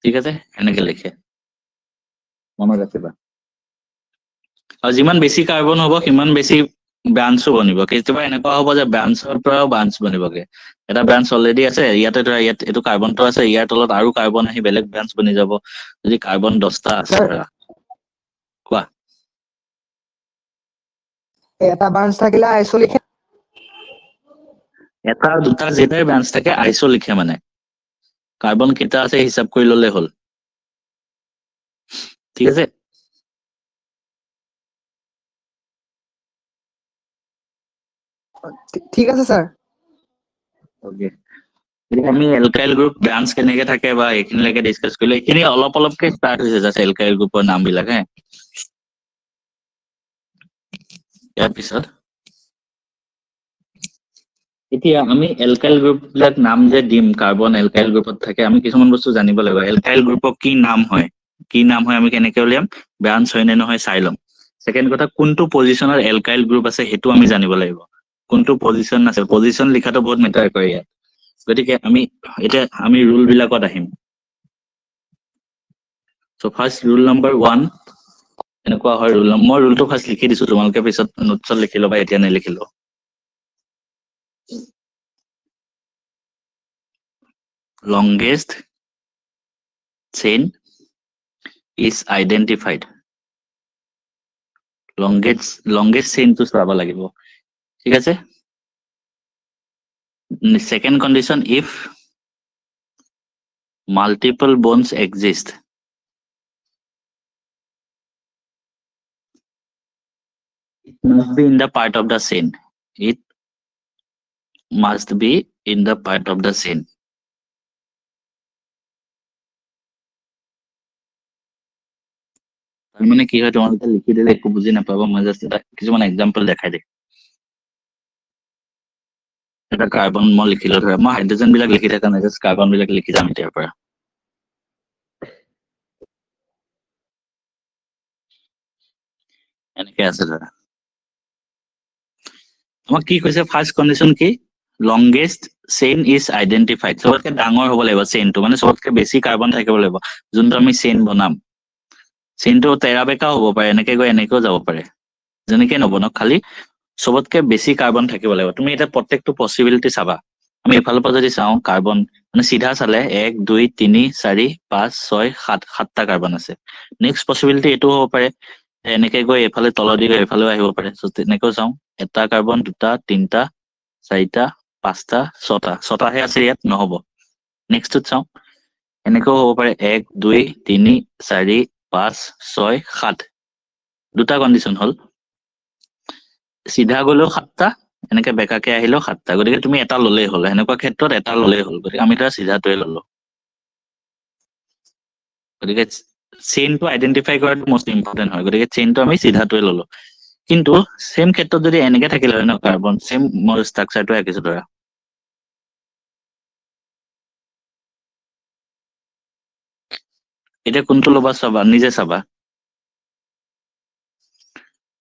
ঠিক আছে এনেকে লিখে মনত ৰাখিবা আৰু যিমান বেছি কাৰ্বন হ'ব সিমান বেছি ব্ৰাঞ্চো বনিব কেতিয়াবা এনেকুৱা হ'ব যে ব্ৰাঞ্চৰ পৰাও ব্ৰাঞ্চ বনিবগে এটা ব্ৰাঞ্চ অলৰেডি আছে ইয়াতে ধৰা ইয়াত এইটো কাৰ্বনটো আছে ইয়াৰ তলত আৰু কাৰ্বন আহি বেলেগ ব্ৰাঞ্চ বনি যাব যদি কাৰ্বন 10টা আছে ধৰা কোৱা এটা ব্ৰাঞ্চ থাকিলে আইসো লিখে এটা দুটা যেটাই ব্ৰাঞ্চ থাকে আইসো লিখে মানে কাৰ্বন কেইটা আছে হিচাপ কৰি ললে হ'ল ঠিক আছে ঠিক আছে স্যাৰ ওকে আমি এলকাইল গ্ৰুপ ব্ৰাঞ্চ কেনেকে থাকে বা এইখিনিলৈকে ডিসকাস কৰিলো এইখিনি অলপ অলপকে ষ্টাৰ্ট হৈছে জাষ্ট এলকাইল গ্ৰুপৰ নাম বিলাক হে ইয়াৰ পিছত এতিয়া আমি এলকাইল গ্ৰুপ বিলাক নাম যে দিম কাৰ্বন এলকাইল গ্ৰুপত থাকে আমি কিছুমান বস্তু জানিব লাগিব এলকাইল গ্ৰুপক কি নাম হয় আমি কেনেকে উলিয়াম ব্ৰাঞ্চ হয় নে নহয় চাই লম সেকেন্ড কথা কোনটো পজিশনৰ এলকাইল গ্ৰুপ আছে হেতু আমি জানিব লাগিব কোনটো পজিশন আছে পজিশন লিখাটো বহুত মেটাৰ কৰে ইয়াত গতিকে এতিয়া আমি ৰুল বিলাকত আহিম সো ফাৰ্স্ট ৰুল নম্বৰ 1 এনেকুৱা হয় ৰুল মই ৰুলটো ফাৰ্স্ট লিখি দিছো তোমালোকে পিছত নোটছত লিখি লবা এতিয়া নেলিখিলো longest chain is identified longest chain to চাব লাগিব ঠিক আছে second condition if multiple bonds exist it must be in the part of the chain it must be in the part of the chain মানে কি হয় তোমালোকে লিখি দিলে একো বুজি নাপাবা মই জাস্ট এটা কিছুমান এক্সাম্পল দেখাই দিম এটা কাৰ্বন মই লিখিলো ধৰা মই হাইড্ৰোজেন বিলাক লিখি থকা নাই জাস্ট কাৰ্বন বিলাক লিখি যাম এতিয়াৰ পৰা এনেকে আছে ধৰা আমাক কি কৈছে ফাৰ্স্ট কন্ডিশন কি longest chain is identified সবতকে ডাঙৰ হ'ব লাগিব চেইনটো মানে সবতকে বেছি কাৰ্বন থাকিব লাগিব যোনটো আমি চেইন বনাম চেইনটো তেৰাবেকা হ'ব পাৰে এনেকে গৈ এনেকেও যাব পাৰে যেনেকে নবনক খালি সবতকে বেছি কাৰ্বন থাকিব লাগিব তুমি এটা প্ৰত্যেকটো পসিবিলিটি চাবা আমি এফালৰ পৰা যদি চাওঁ কাৰ্বন মানে সিধা চালে 1 2 3 4 5 6 7 7টা কাৰ্বন আছে নেক্সট পসিবিলিটি এটো হ'ব পাৰে এনেকে গৈ এফালে তলদি গৈ এফালেও আহিব পাৰে সো তেনেকৈ চাওঁ এটা কাৰ্বন দুটা তিনটা চাৰিটা পাঁচটা ছটা হে আছে ইয়াত নহব নেক্সটত চাওঁ এনেকৈ হ'ব পাৰে 1 2 3 4 5 6 7 দুটা কন্ডিশন হল সিধা গলেও 7টা এনেকে বেকাকে আহিলেও 7টা গতিকে তুমি এটা ললেই হল এনেকুৱা ক্ষেত্ৰত এটা ললেই হল গতিকে আমি তাৰ সিধাটোৱে ললো গতিকে চেইনটো আইডেন্টিফাই কৰাটো মোস্ট ইম্পৰ্টেন্ট হয় গতিকে চেইনটো আমি সিধাটোৱে ললো কিন্তু সেম ক্ষেত্ৰত যদি এনেকে থাকিলে হয় ন কাৰ্বন সেম মই ষ্ট্ৰাকচাৰটো আঁকিছো ধৰা এতিয়া কোনটো লবা চাবা নিজে চাবা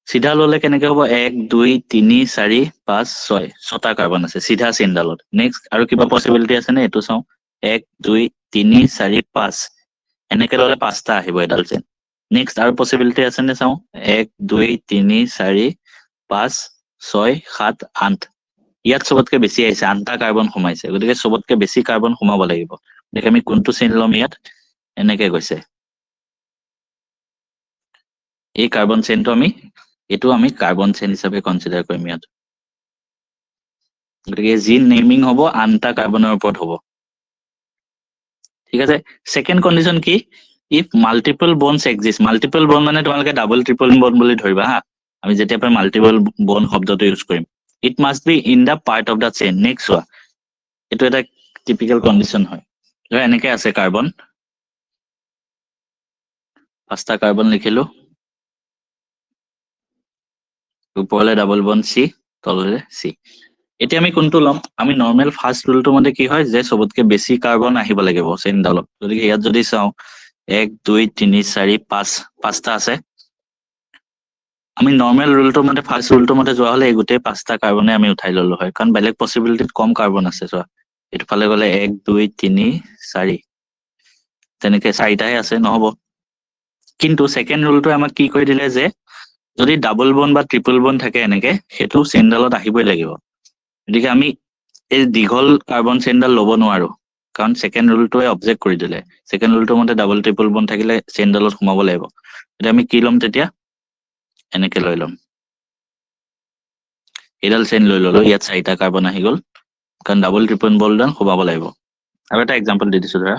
সিধা ললে কেনেকে হ'ব 1 2 3 4 5 6 ছটা কাৰ্বন আছে সিধা চেইনডালত নেক্সট আৰু কিবা পসিবিলিটি আছে নে এটো চাওঁ 1 2 3 4 5 এনেকে ললে 5টা আহিব এডাল চেইন নেক্সট আৰু পসিবিলিটি আছে নে চাওঁ 1 2 3 4 5 6 7 8 ইয়াত সবতকে বেছি আহিছে 8টা কাৰ্বন সোমাইছে গতিকে সবতকে বেছি কাৰ্বন সোমাব লাগিব দেখি আমি কোনটো চেইন লম ইয়াত এনেকে গৈছে এই কাৰ্বন চেইনটো এটো আমি কাৰ্বন চেইন হিচাপে কনসিডাৰ কৰিম ইয়াত গতিকে জি নেমিং হ'ব 8টা কাৰ্বনৰ ওপৰত হ'ব ঠিক আছে সেকেন্ড কন্ডিশন কি if multiple bonds exist multiple bond মানে তোমালোকে ডাবল ট্ৰিপল বন্ড বুলি ধৰিবা হা আমি যেতিয়া পৰা মাল্টিপল বন্ড শব্দটো ইউজ কৰিম it must be in the part of the chain next হোৱা এটো এটা টিপিক্যাল কন্ডিশন হয় এনেকে আছে কাৰ্বন 5টা কাৰ্বন লিখিলো ওপৰলে ডাবল বন্ড সি তললে সি এতিয়া আমি কোনটো লম আমি নরমাল ফার্স্ট রুলটো মতে কি হয় যে সবতকে বেছি কার্বন আহিব লাগিব চেইনডালত গতিকে ইয়াত যদি চাও 1 2 3 4 5 5টা আছে আমি নৰ্মেল ৰুলটো মতে ফাৰ্ষ্ট ৰুলটো মতে যোৱা হলে এই গোটেই পাঁচটা কাৰ্বনে আমি উঠাই ললো হয় কাৰণ বেলেগ পসিবিলিটিত কম কাৰ্বন আছে চোৱা এটো ফালে গলে 1 2 3 4 তেনেকে চাৰিটাই আছে নহব কিন্তু সেকেন্ড ৰুলটো আমাক কি কৈ দিলে যে যদি ডাবল বন বা ট্ৰিপল বন থাকে এনেকে হেতু চেইনডালত আহিবই লাগিব গতিকে আমি এই দীঘল কাৰ্বন চেইনডাল লব নোৱাৰো কাৰণ সেকেন্ড ৰুলটোৱে অবজেক্ট কৰি দিলে সেকেন্ড ৰুলটো মতে ডাবল ট্ৰিপল বন থাকিলে চেইনডালত সোমাব লাগিব এতিয়া আমি কি লম তেতিয়া এনেকে লৈ লম এডাল চেইন লৈ ললো ইয়াত চাৰিটা কাৰ্বন আহি গল কাৰণ ডাবল ট্ৰিপল বনডাল সোমাব লাগিব আৰু এটা এক্সাম্পল দি দিছো ধৰা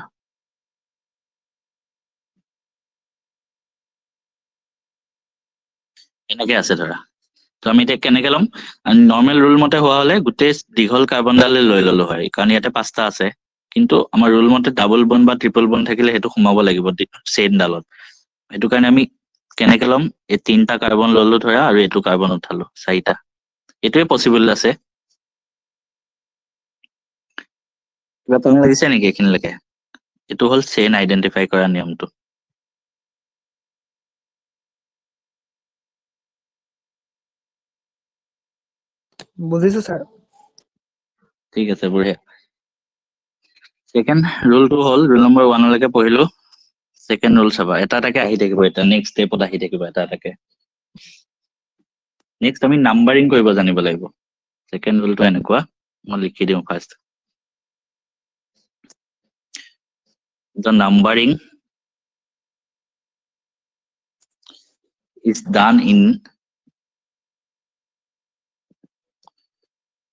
এনেকে আছে ধৰা তো আমি এতিয়া কেনেকে লম নৰ্মেল ৰুল মতে হোৱা হলে গোটেই দীঘল কাৰ্বনডালে লৈ ললো হয় কাৰণ ইয়াতে পাঁচটা আছে কিন্তু আমাৰ ৰুল মতে ডাবল বন বা ট্ৰিপল বন থাকিলে হেতু সোমাব লাগিব চেইনডালত হেতু কাৰণে আমি কেনেকে লম এই তিনটা কাৰ্বন ললো ধৰা আৰু এটো কাৰ্বন উঠালো চাৰিটা এটোৱে পসিবল আছে কিবা টাইম লাগিছে নেকি এখিনিলৈকে এটো হল চেইন আইডেন্টিফাই কৰা নিয়মটো বুজিছো স্যাৰ ঠিক আছে বঢ়িয়া সেকেন্ড ৰুলটো হল ৰুল নম্বৰ 1 লৈকে পঢ়িলো সেকেন্ড ৰুল চাবা এটা এটাকে আহি থাকিব এটা নেক্সট স্টেপত আহি থাকিব এটা এটাকে নেক্সট আমি নাম্বাৰিং কৰিব জানিব লাগিব সেকেন্ড ৰুলটো এনেকুৱা মই লিখি দিওঁ first the numbering is done in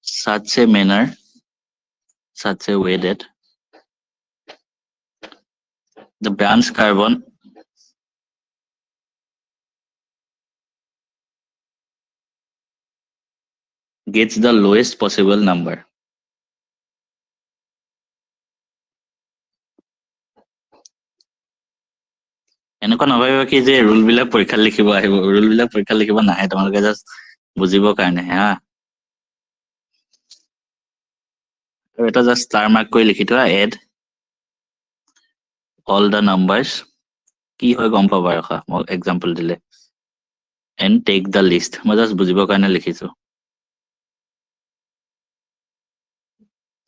such a manner such a way that the branch carbon gets the lowest possible number এনেকুৱা নভাবিবা কি যে ৰুল বিলাক পৰীক্ষাত লিখিব আহিব ৰুল বিলাক পৰীক্ষাত লিখিব নাহে তোমালোকে জাস্ট বুজিবৰ কাৰণে হা আৰু এটা জাস্ট ষ্টাৰ মাৰ্ক কৰি লিখি থোৱা এড all the numbers কি হয় গম পাবা ৰখা মই এক্সাম্পল দিলে and take the list মই জাস্ট বুজিবৰ কাৰণে লিখিছো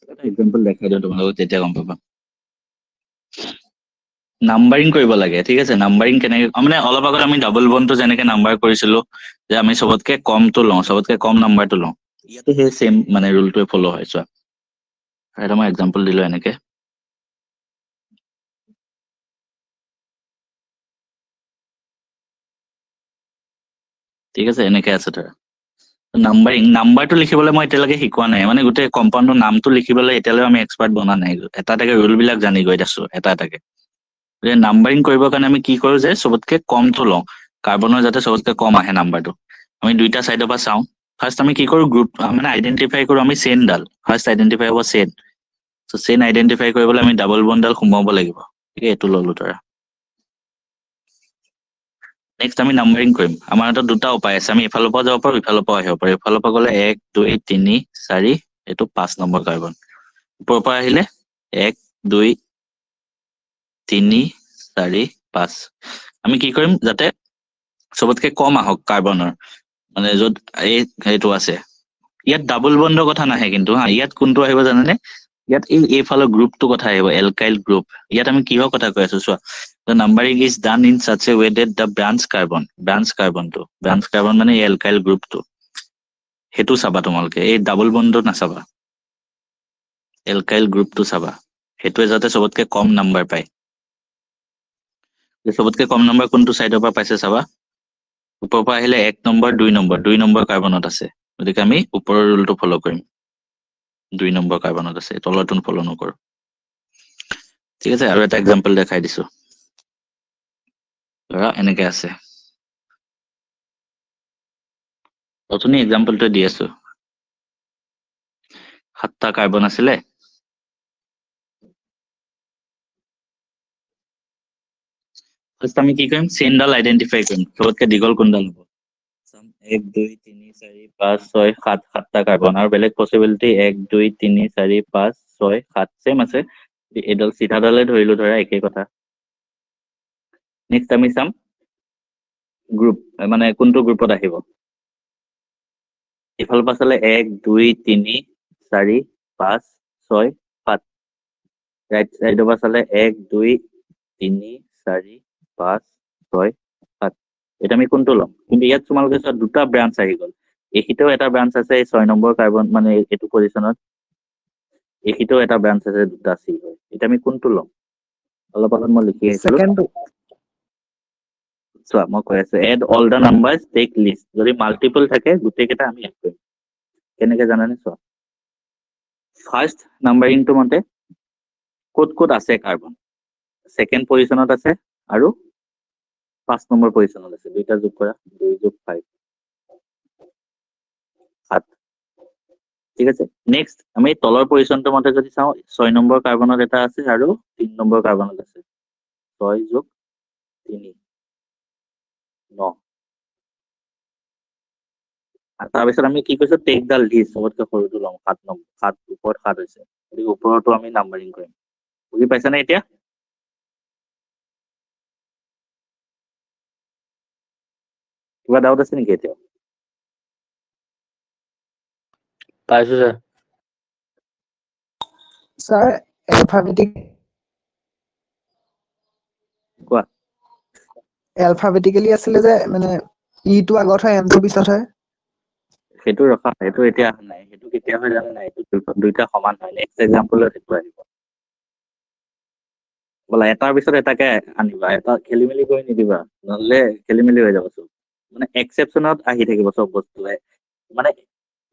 এটা এক্সাম্পল দেখাই দিওঁ তোমালোকক তেতিয়া গম পাবা নাম্বাৰিং কৰিব লাগে ঠিক আছে নাম্বাৰিং কেনেকে মানে অলপ আগত আমি ডাবল বনটো যেনেকে নাম্বাৰ কৰিছিলো যে আমি সবতকে কমটো লওঁ সবতকে কম নাম্বাৰটো লওঁ ইয়াতে সেই সেম মানে ৰুলটোৱে ফলো হয় চোৱা এটা মই এক্সাম্পল দিলো এনেকে ঠিক আছে এনেকে আছে ধৰা নাম্বাৰিং নাম্বাৰটো লিখিবলৈ মই এতিয়ালৈকে শিকোৱা নাই মানে গোটেই কম্পাউণ্ডৰ নামটো লিখিবলৈ এতিয়ালৈ আমি এক্সপাৰ্ট বনা নাই এটা এটাকে ৰুল বিলাক জানি গৈ আছো এটা এটাকে যে নাম্বাৰিং কৰিবৰ কাৰণে আমি কি কৰো যে সবতকে কমটো লওঁ কাৰ্বনৰ যাতে সবতকে কম আহে নাম্বাৰটো আমি দুইটা সাইডৰ পৰা চাওঁ ফাৰ্স্ট আমি কি কৰো গ্ৰুপ মানে আইডেন্টিফাই কৰো আমি চেইনডাল ফাৰ্স্ট আইডেন্টিফাই হ'ব চেইন সো চেইন আইডেন্টিফাই কৰিবলৈ আমি ডাবল বনডাল সোমাব লাগিব ঠিক আছে এটো ললো ধৰা নেক্সট আমি নাম্বাৰিং কৰিম আমাৰ হাতত দুটা উপায় আছে আমি ইফালৰ পৰা যাব পাৰো ইফালৰ পৰা আহিব পাৰো ইফালৰ পৰা গলে 1 2 3 4 এটো 5 নম্বৰ কাৰ্বন ওপৰৰ পৰা আহিলে 1 2 3 4 5 আমি কি কৰিম যাতে সবতকে কম আহক কাৰ্বনৰ মানে যত এইটো আছে ইয়াত ডাবল বন্ডৰ কথা নাহে কিন্তু হা ইয়াত কোনটো আহিব জানেনে ইয়াত এই ফালৰ গ্ৰুপটো কথা আহিব এলকাইল গ্ৰুপ ইয়াত আমি কিহৰ কথা কৈ আছো চোৱা the numbering is done in such a way that the branch carbon মানে এলকাইল গ্ৰুপটো হেতু চাবা তোমালোকে এই ডাবল বন্ডটো নাচাবা এলকাইল গ্ৰুপটো চাবা হেতুৱে যাতে সবতকে কম নাম্বাৰ পায় সবতকে কম নাম্বাৰ কোনটো সাইডৰ পৰা পাইছে চাবা ওপৰৰ পৰা আহিলে 1 নম্বৰ 2 নম্বৰ কাৰ্বনত আছে গতিকে আমি ওপৰৰ ৰুলটো ফলো কৰিম 2 নম্বৰ কাৰ্বনত আছে তলৰটো ফলো নকৰো ঠিক আছে আৰু এটা এক্সাম্পল দেখাই দিছো ধৰা এনেকে আছে অথনি এক্সাম্পলটো দি আছো 7টা কাৰ্বন আছিলে ফাৰ্স্ট আমি কি কৰিম চেইনডাল আইডেন্টিফাই কৰিম সবতকে দীঘল কোনডাল হ'ব 1 2 3 4 5 6 7 7টা কাৰ্বন আৰু বেলেগ পসিবিলিটি 1 2 3 4 5 6 7 সেম আছে এডাল সিধাডালে ধৰিলো ধৰা একেই কথা নেক্সট আমি চাম গ্ৰুপ মানে কোনটো গ্ৰুপত আহিব ইফালৰ পৰা চালে 1 2 3 4 5 6 7 ৰাইট সাইডৰ পৰা চালে 1 2 3 4 5 6 7 এটা আমি কোনটো লম কিন্তু ইয়াত তোমালোকে চোৱা দুটা ব্ৰাঞ্চ আহি গ'ল এইখিতেও এটা ব্ৰাঞ্চ আছে 6 নম্বৰ কাৰ্বন মানে এইটো পজিশনত এইখিতেও এটা ব্ৰাঞ্চ আছে দুটা সি হয় এটা আমি কোনটো লম অলপ আগত মই লিখি আহিছিলো Second to. চোৱা মই কৈ আছো add all the numbers take list যদি মাল্টিপল থাকে গোটেই কেইটা আমি এড কৰিম কেনেকে জানানে চোৱা ফাৰ্স্ট নাম্বাৰিংটো মতে ক'ত ক'ত আছে কাৰ্বন সেকেন্ড পজিশনত আছে আৰু 5 নম্বৰ পজিশনত আছে দুইটা যোগ কৰা 2 যোগ 5 7 ঠিক আছে নেক্সট আমি তলৰ পজিশনটো মতে যদি চাও 6 নম্বৰ কাৰ্বনত এটা আছে আৰু 3 নম্বৰ কাৰ্বনত আছে 6 যোগ 3 9 তাৰপিছত আমি কি কৈছো টেক দা লিষ্ট সবতকৈ সৰুটো লম 7 নম্বৰ 7 ওপৰত 7 হৈছে গতিকে ওপৰতো আমি নাম্বাৰিং কৰিম বুজি পাইছানে এতিয়া কিবা ডাউট আছে নেকি এতিয়া পাইছো স্যাৰ Sir, alphabetic. কোৱা Alphabetically আছিলে যে মানে ই টো আগত হয় এম টো পিছত হয় সেইটো ৰখা সেইটো এতিয়া অহা নাই সেইটো কেতিয়া হয় জানা নাই এইটো দুইটা সমান হয় নেক্সট এক্সাম্পলত সেইটো আহিব বলা এটাৰ পিছত এটাকে আনিবা এটা খেলি মেলি কৰি নিদিবা নহলে খেলি মেলি হৈ যাব চব মানে এক্সেপশ্যনত আহি থাকিব চব বস্তুৱে মানে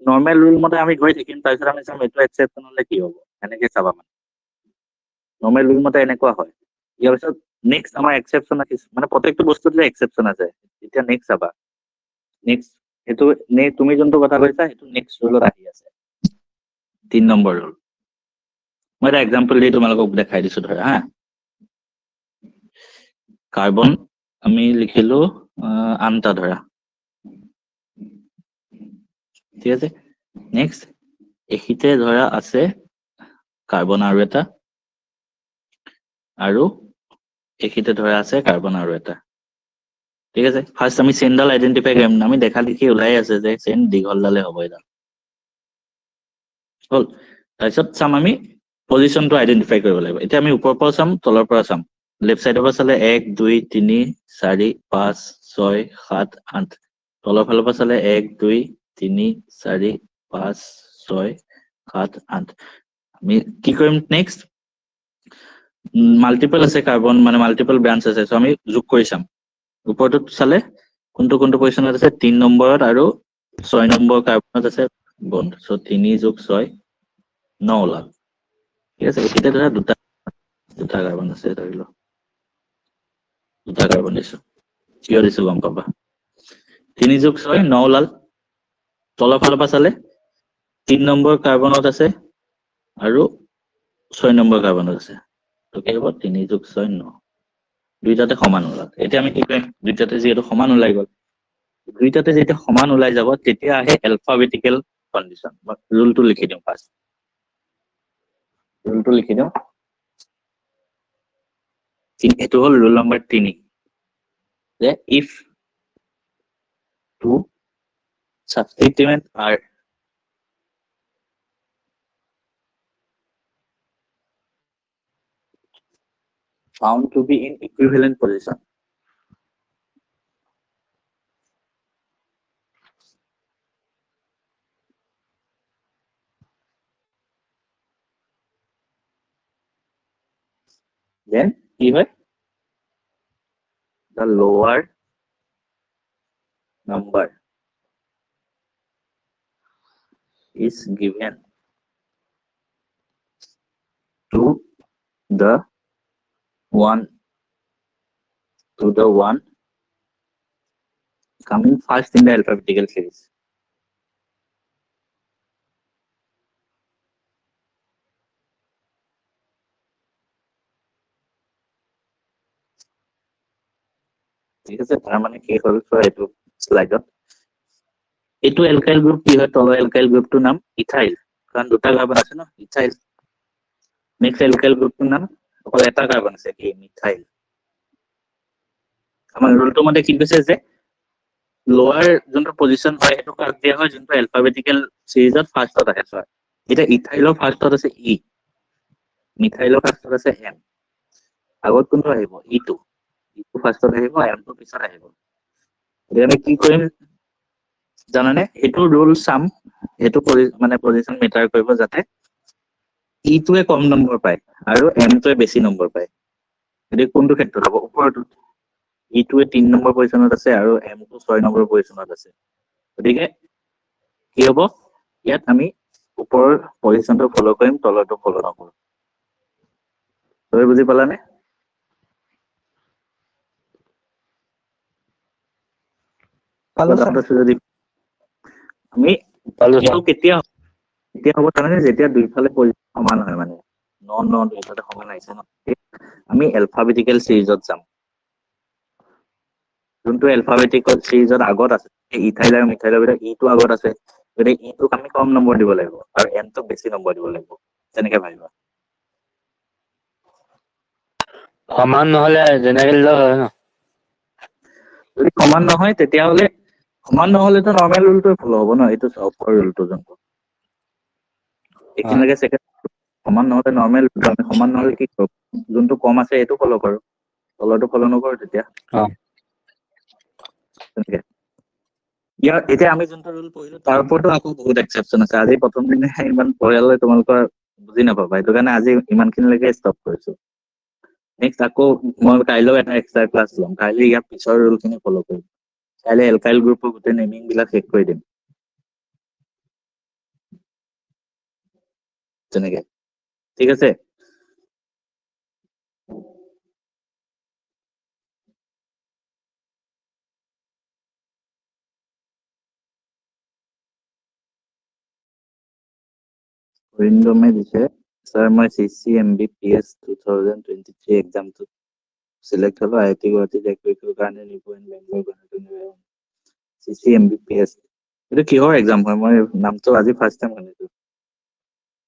নৰ্মেল ৰুল মতে আমি গৈ থাকিম তাৰপিছত আমি চাম এইটো এক্সেপশ্যন হলে কি হ'ব এনেকে চাবা মানে নৰ্মেল ৰুল মতে এনেকুৱা হয় ইয়াৰ পিছত নেক্সট আমাৰ এক্সেপশ্যন আহিছে মানে প্ৰত্যেকটো বস্তুতে এক্সেপশ্যন আছে এতিয়া নেক্সট চাবা নেক্সট এইটো তুমি যোনটো কথা কৈছা সেইটো নেক্সট ৰুলত আহি আছে 3 নম্বৰ ৰুল মই এটা এক্সাম্পল দি তোমালোকক দেখাই দিছো ধৰা হা কাৰ্বন আমি লিখিলো আনটা ধৰা ঠিক আছে নেক্সট এখিতে ধৰা আছে কাৰ্বন আৰু এটা আৰু এখিতে ধৰা আছে কাৰ্বন আৰু এটা ঠিক আছে ফাৰ্স্ট আমি চেইনডাল আইডেন্টিফাই কৰিম আমি দেখা দেখি ওলাই আছে যে চেইন দীঘলডালে হ'ব এডাল হল তাৰপিছত চাম আমি পজিশনটো আইডেন্টিফাই কৰিব লাগিব এতিয়া আমি ওপৰৰ পৰা চাম তলৰ পৰা চাম লেফট সাইডৰ পৰা চালে 1 2 3 4 5 6 7 8 তলৰ ফালৰ পৰা চালে 1 2 3 4 5 6 7 8 আমি কি কৰিম নেক্সট মাল্টিপল আছে কাৰ্বন মানে মাল্টিপল ব্ৰাঞ্চ আছে সো আমি যোগ কৰি চাম ওপৰটোত চালে কোনটো কোনটো পজিশনত আছে 3 নম্বৰত আৰু 6 নম্বৰ কাৰ্বনত আছে বন্ড সো 3 যোগ 6 9 ওলাল ঠিক আছে এতিয়া ধৰা দুটা কাৰ্বন আছে ধৰি লও দুটা কাৰ্বন দিছো কিয় দিছো গম পাবা 3 যোগ 6 9 ওলাল তলৰ ফালৰ পৰা চালে 3 নম্বৰ কাৰ্বনত আছে আৰু 6 নম্বৰ কাৰ্বনত আছে তো কি হ'ব 3 যোগ 6 9 দুইটাতে সমান ওলাল এতিয়া আমি কি কৰিম দুইটাতে যেহেতু সমান ওলাই গ'ল দুইটাতে যেতিয়া সমান ওলাই যাব তেতিয়া আহে এলফাবেটিক্যাল কন্ডিশন ৰুলটো লিখি দিম ফাৰ্স্ট ৰুলটো লিখি দিম এইটো হল ৰুল নম্বৰ 3 যে if two substituents are found to be in equivalent position then কি হয় the lower number is given to the one coming first in the alphabetical series ঠিক আছে তাৰ মানে কি হ'ল চোৱা এইটো স্লাইডত এইটো এলকাইল গ্ৰুপ কি হয় তলৰ এলকাইল গ্ৰুপটোৰ নাম ইথাইল কাৰণ দুটা কাৰ্বন আছে ন ইথাইল নেক্সট এলকাইল গ্ৰুপটোৰ নাম অকল এটা কাৰ্বন আছে কি মিথাইল আমাৰ ৰুলটো মতে কি কৈছে যে লোৱাৰ যোনটো পজিশন হয় সেইটো কাক দিয়া হয় যোনটো এলফাবেটিকেল সিৰিজত ফাৰ্ষ্টত আহে চোৱা এতিয়া ইথাইলৰ ফাৰ্ষ্টত আছে ই মিথাইলৰ ফাৰ্ষ্টত আছে এম আগত কোনটো আহিব ইটো ইটো ফাৰ্ষ্টত আহিব এমটো পিছত আহিব এতিয়া আমি কি কৰিম জানানে এইটো ৰুল চাম সেইটো মানে পজিশন মেটাৰ কৰিব যাতে ইটোৱে কম নম্বৰ পায় আৰু এমটোৱে বেছি নম্বৰ পায় গতিকে কোনটো ক্ষেত্ৰত হ'ব ওপৰটো ইটোৱে 3 নম্বৰ পজিশনত আছে আৰু এমটো 6 নম্বৰ পজিশনত আছে গতিকে কি হ'ব ইয়াত আমি ওপৰৰ পজিশনটো ফলো কৰিম তলৰটো ফলো নকৰিম তই বুজি পালানে পালো ছাৰ যদি আমি পালো ছাৰ এইটো কেতিয়া হ'ব জানানে যেতিয়া দুইফালে পজিশন সমান হয় মানে ন দুইফালে সমান আহিছে ন আমি এলফাবেটিকেল সিৰিজত যাম যোনটো এলফাবেটিকেল সিৰিজত আগত আছে ইথাইল আৰু মিথাইলৰ ভিতৰত ইটো আগত আছে গতিকে ইটোক আমি কম নম্বৰ দিব লাগিব আৰু এমটোক বেছি নম্বৰ দিব লাগিব তেনেকে ভাবিবা সমান নহলে যেনেকে দিলেও হয় ন যদি সমান নহয় তেতিয়াহ'লে সমান নহ'লেতো নৰ্মেল ৰুলটোৱে ফলো হ'ব ন এইটো ওপৰৰ ৰুলটো যোনটো এইখিনিলৈকে ছেকেণ্ড সমান নহ'লে নৰ্মেল আমি সমান নহ'লে কি কৰোঁ যোনটো কম আছে সেইটো ফলো কৰোঁ তলৰটো ফলো নকৰোঁ তেতিয়া তেনেকে ইয়াৰ এতিয়া আমি যোনটো ৰুল পঢ়িলো তাৰ ওপৰতো আকৌ বহুত এক্সেপশ্যন আছে আজি প্ৰথম দিনে ইমান পৰিয়াললৈ তোমালোকৰ বুজি নাপাবা সেইটো কাৰণে আজি ইমানখিনিলৈকে ষ্টপ কৰিছো নেক্সট আকৌ মই কাইলৈও এটা এক্সট্ৰা ক্লাছ ল'ম কাইলৈ ইয়াৰ পিছৰ ৰুলখিনি ফলো কৰিম কাইলৈ এলকাইল গ্ৰুপৰ গোটেই নেমিং বিলাক শেষ কৰি দিম তেনেকে ঠিক আছে অৰিন্দমে দিছে স্যাৰ মই CCMBPS 2023 এক্সামটো সিলেক্ট হলো IIT গুৱাহাটী টেকনিকেল কাৰণে নিপইন বেংগলৰ CCMBPS এইটো কিহৰ এক্সাম হয় মই নামটো আজি ফাৰ্ষ্ট টাইম শুনিছো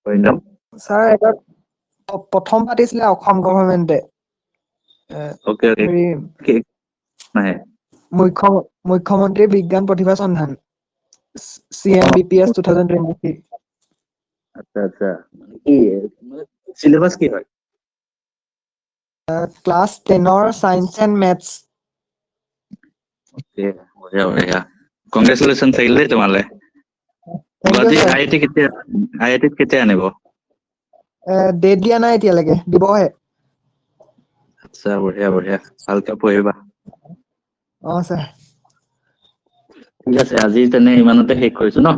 অৰিন্দম ছাৰ এটা প্ৰথম পাতিছিলে অসম গভৰ্ণমেণ্টে ওকে হেৰি নাহে মুখ্যমন্ত্ৰী বিজ্ঞান প্ৰতিভা সন্ধান CMBPS 2023 আচ্ছা কি সিলেবাস কি হয় ক্লাছ 10ৰ সায়েন্স এণ্ড মেথছ ওকে বঢ়িয়া কংগ্ৰেচুলেশ্যন থাকিল দেই তোমালে গুৱাহাটী IIT কেতিয়া আনিব ডেট দিয়া নাই এতিয়ালৈকে দিবহে আচ্ছা বঢ়িয়া ভালকে পঢ়িবা ছাৰ ঠিক আছে আজি তেনে ইমানতে শেষ কৰিছো ন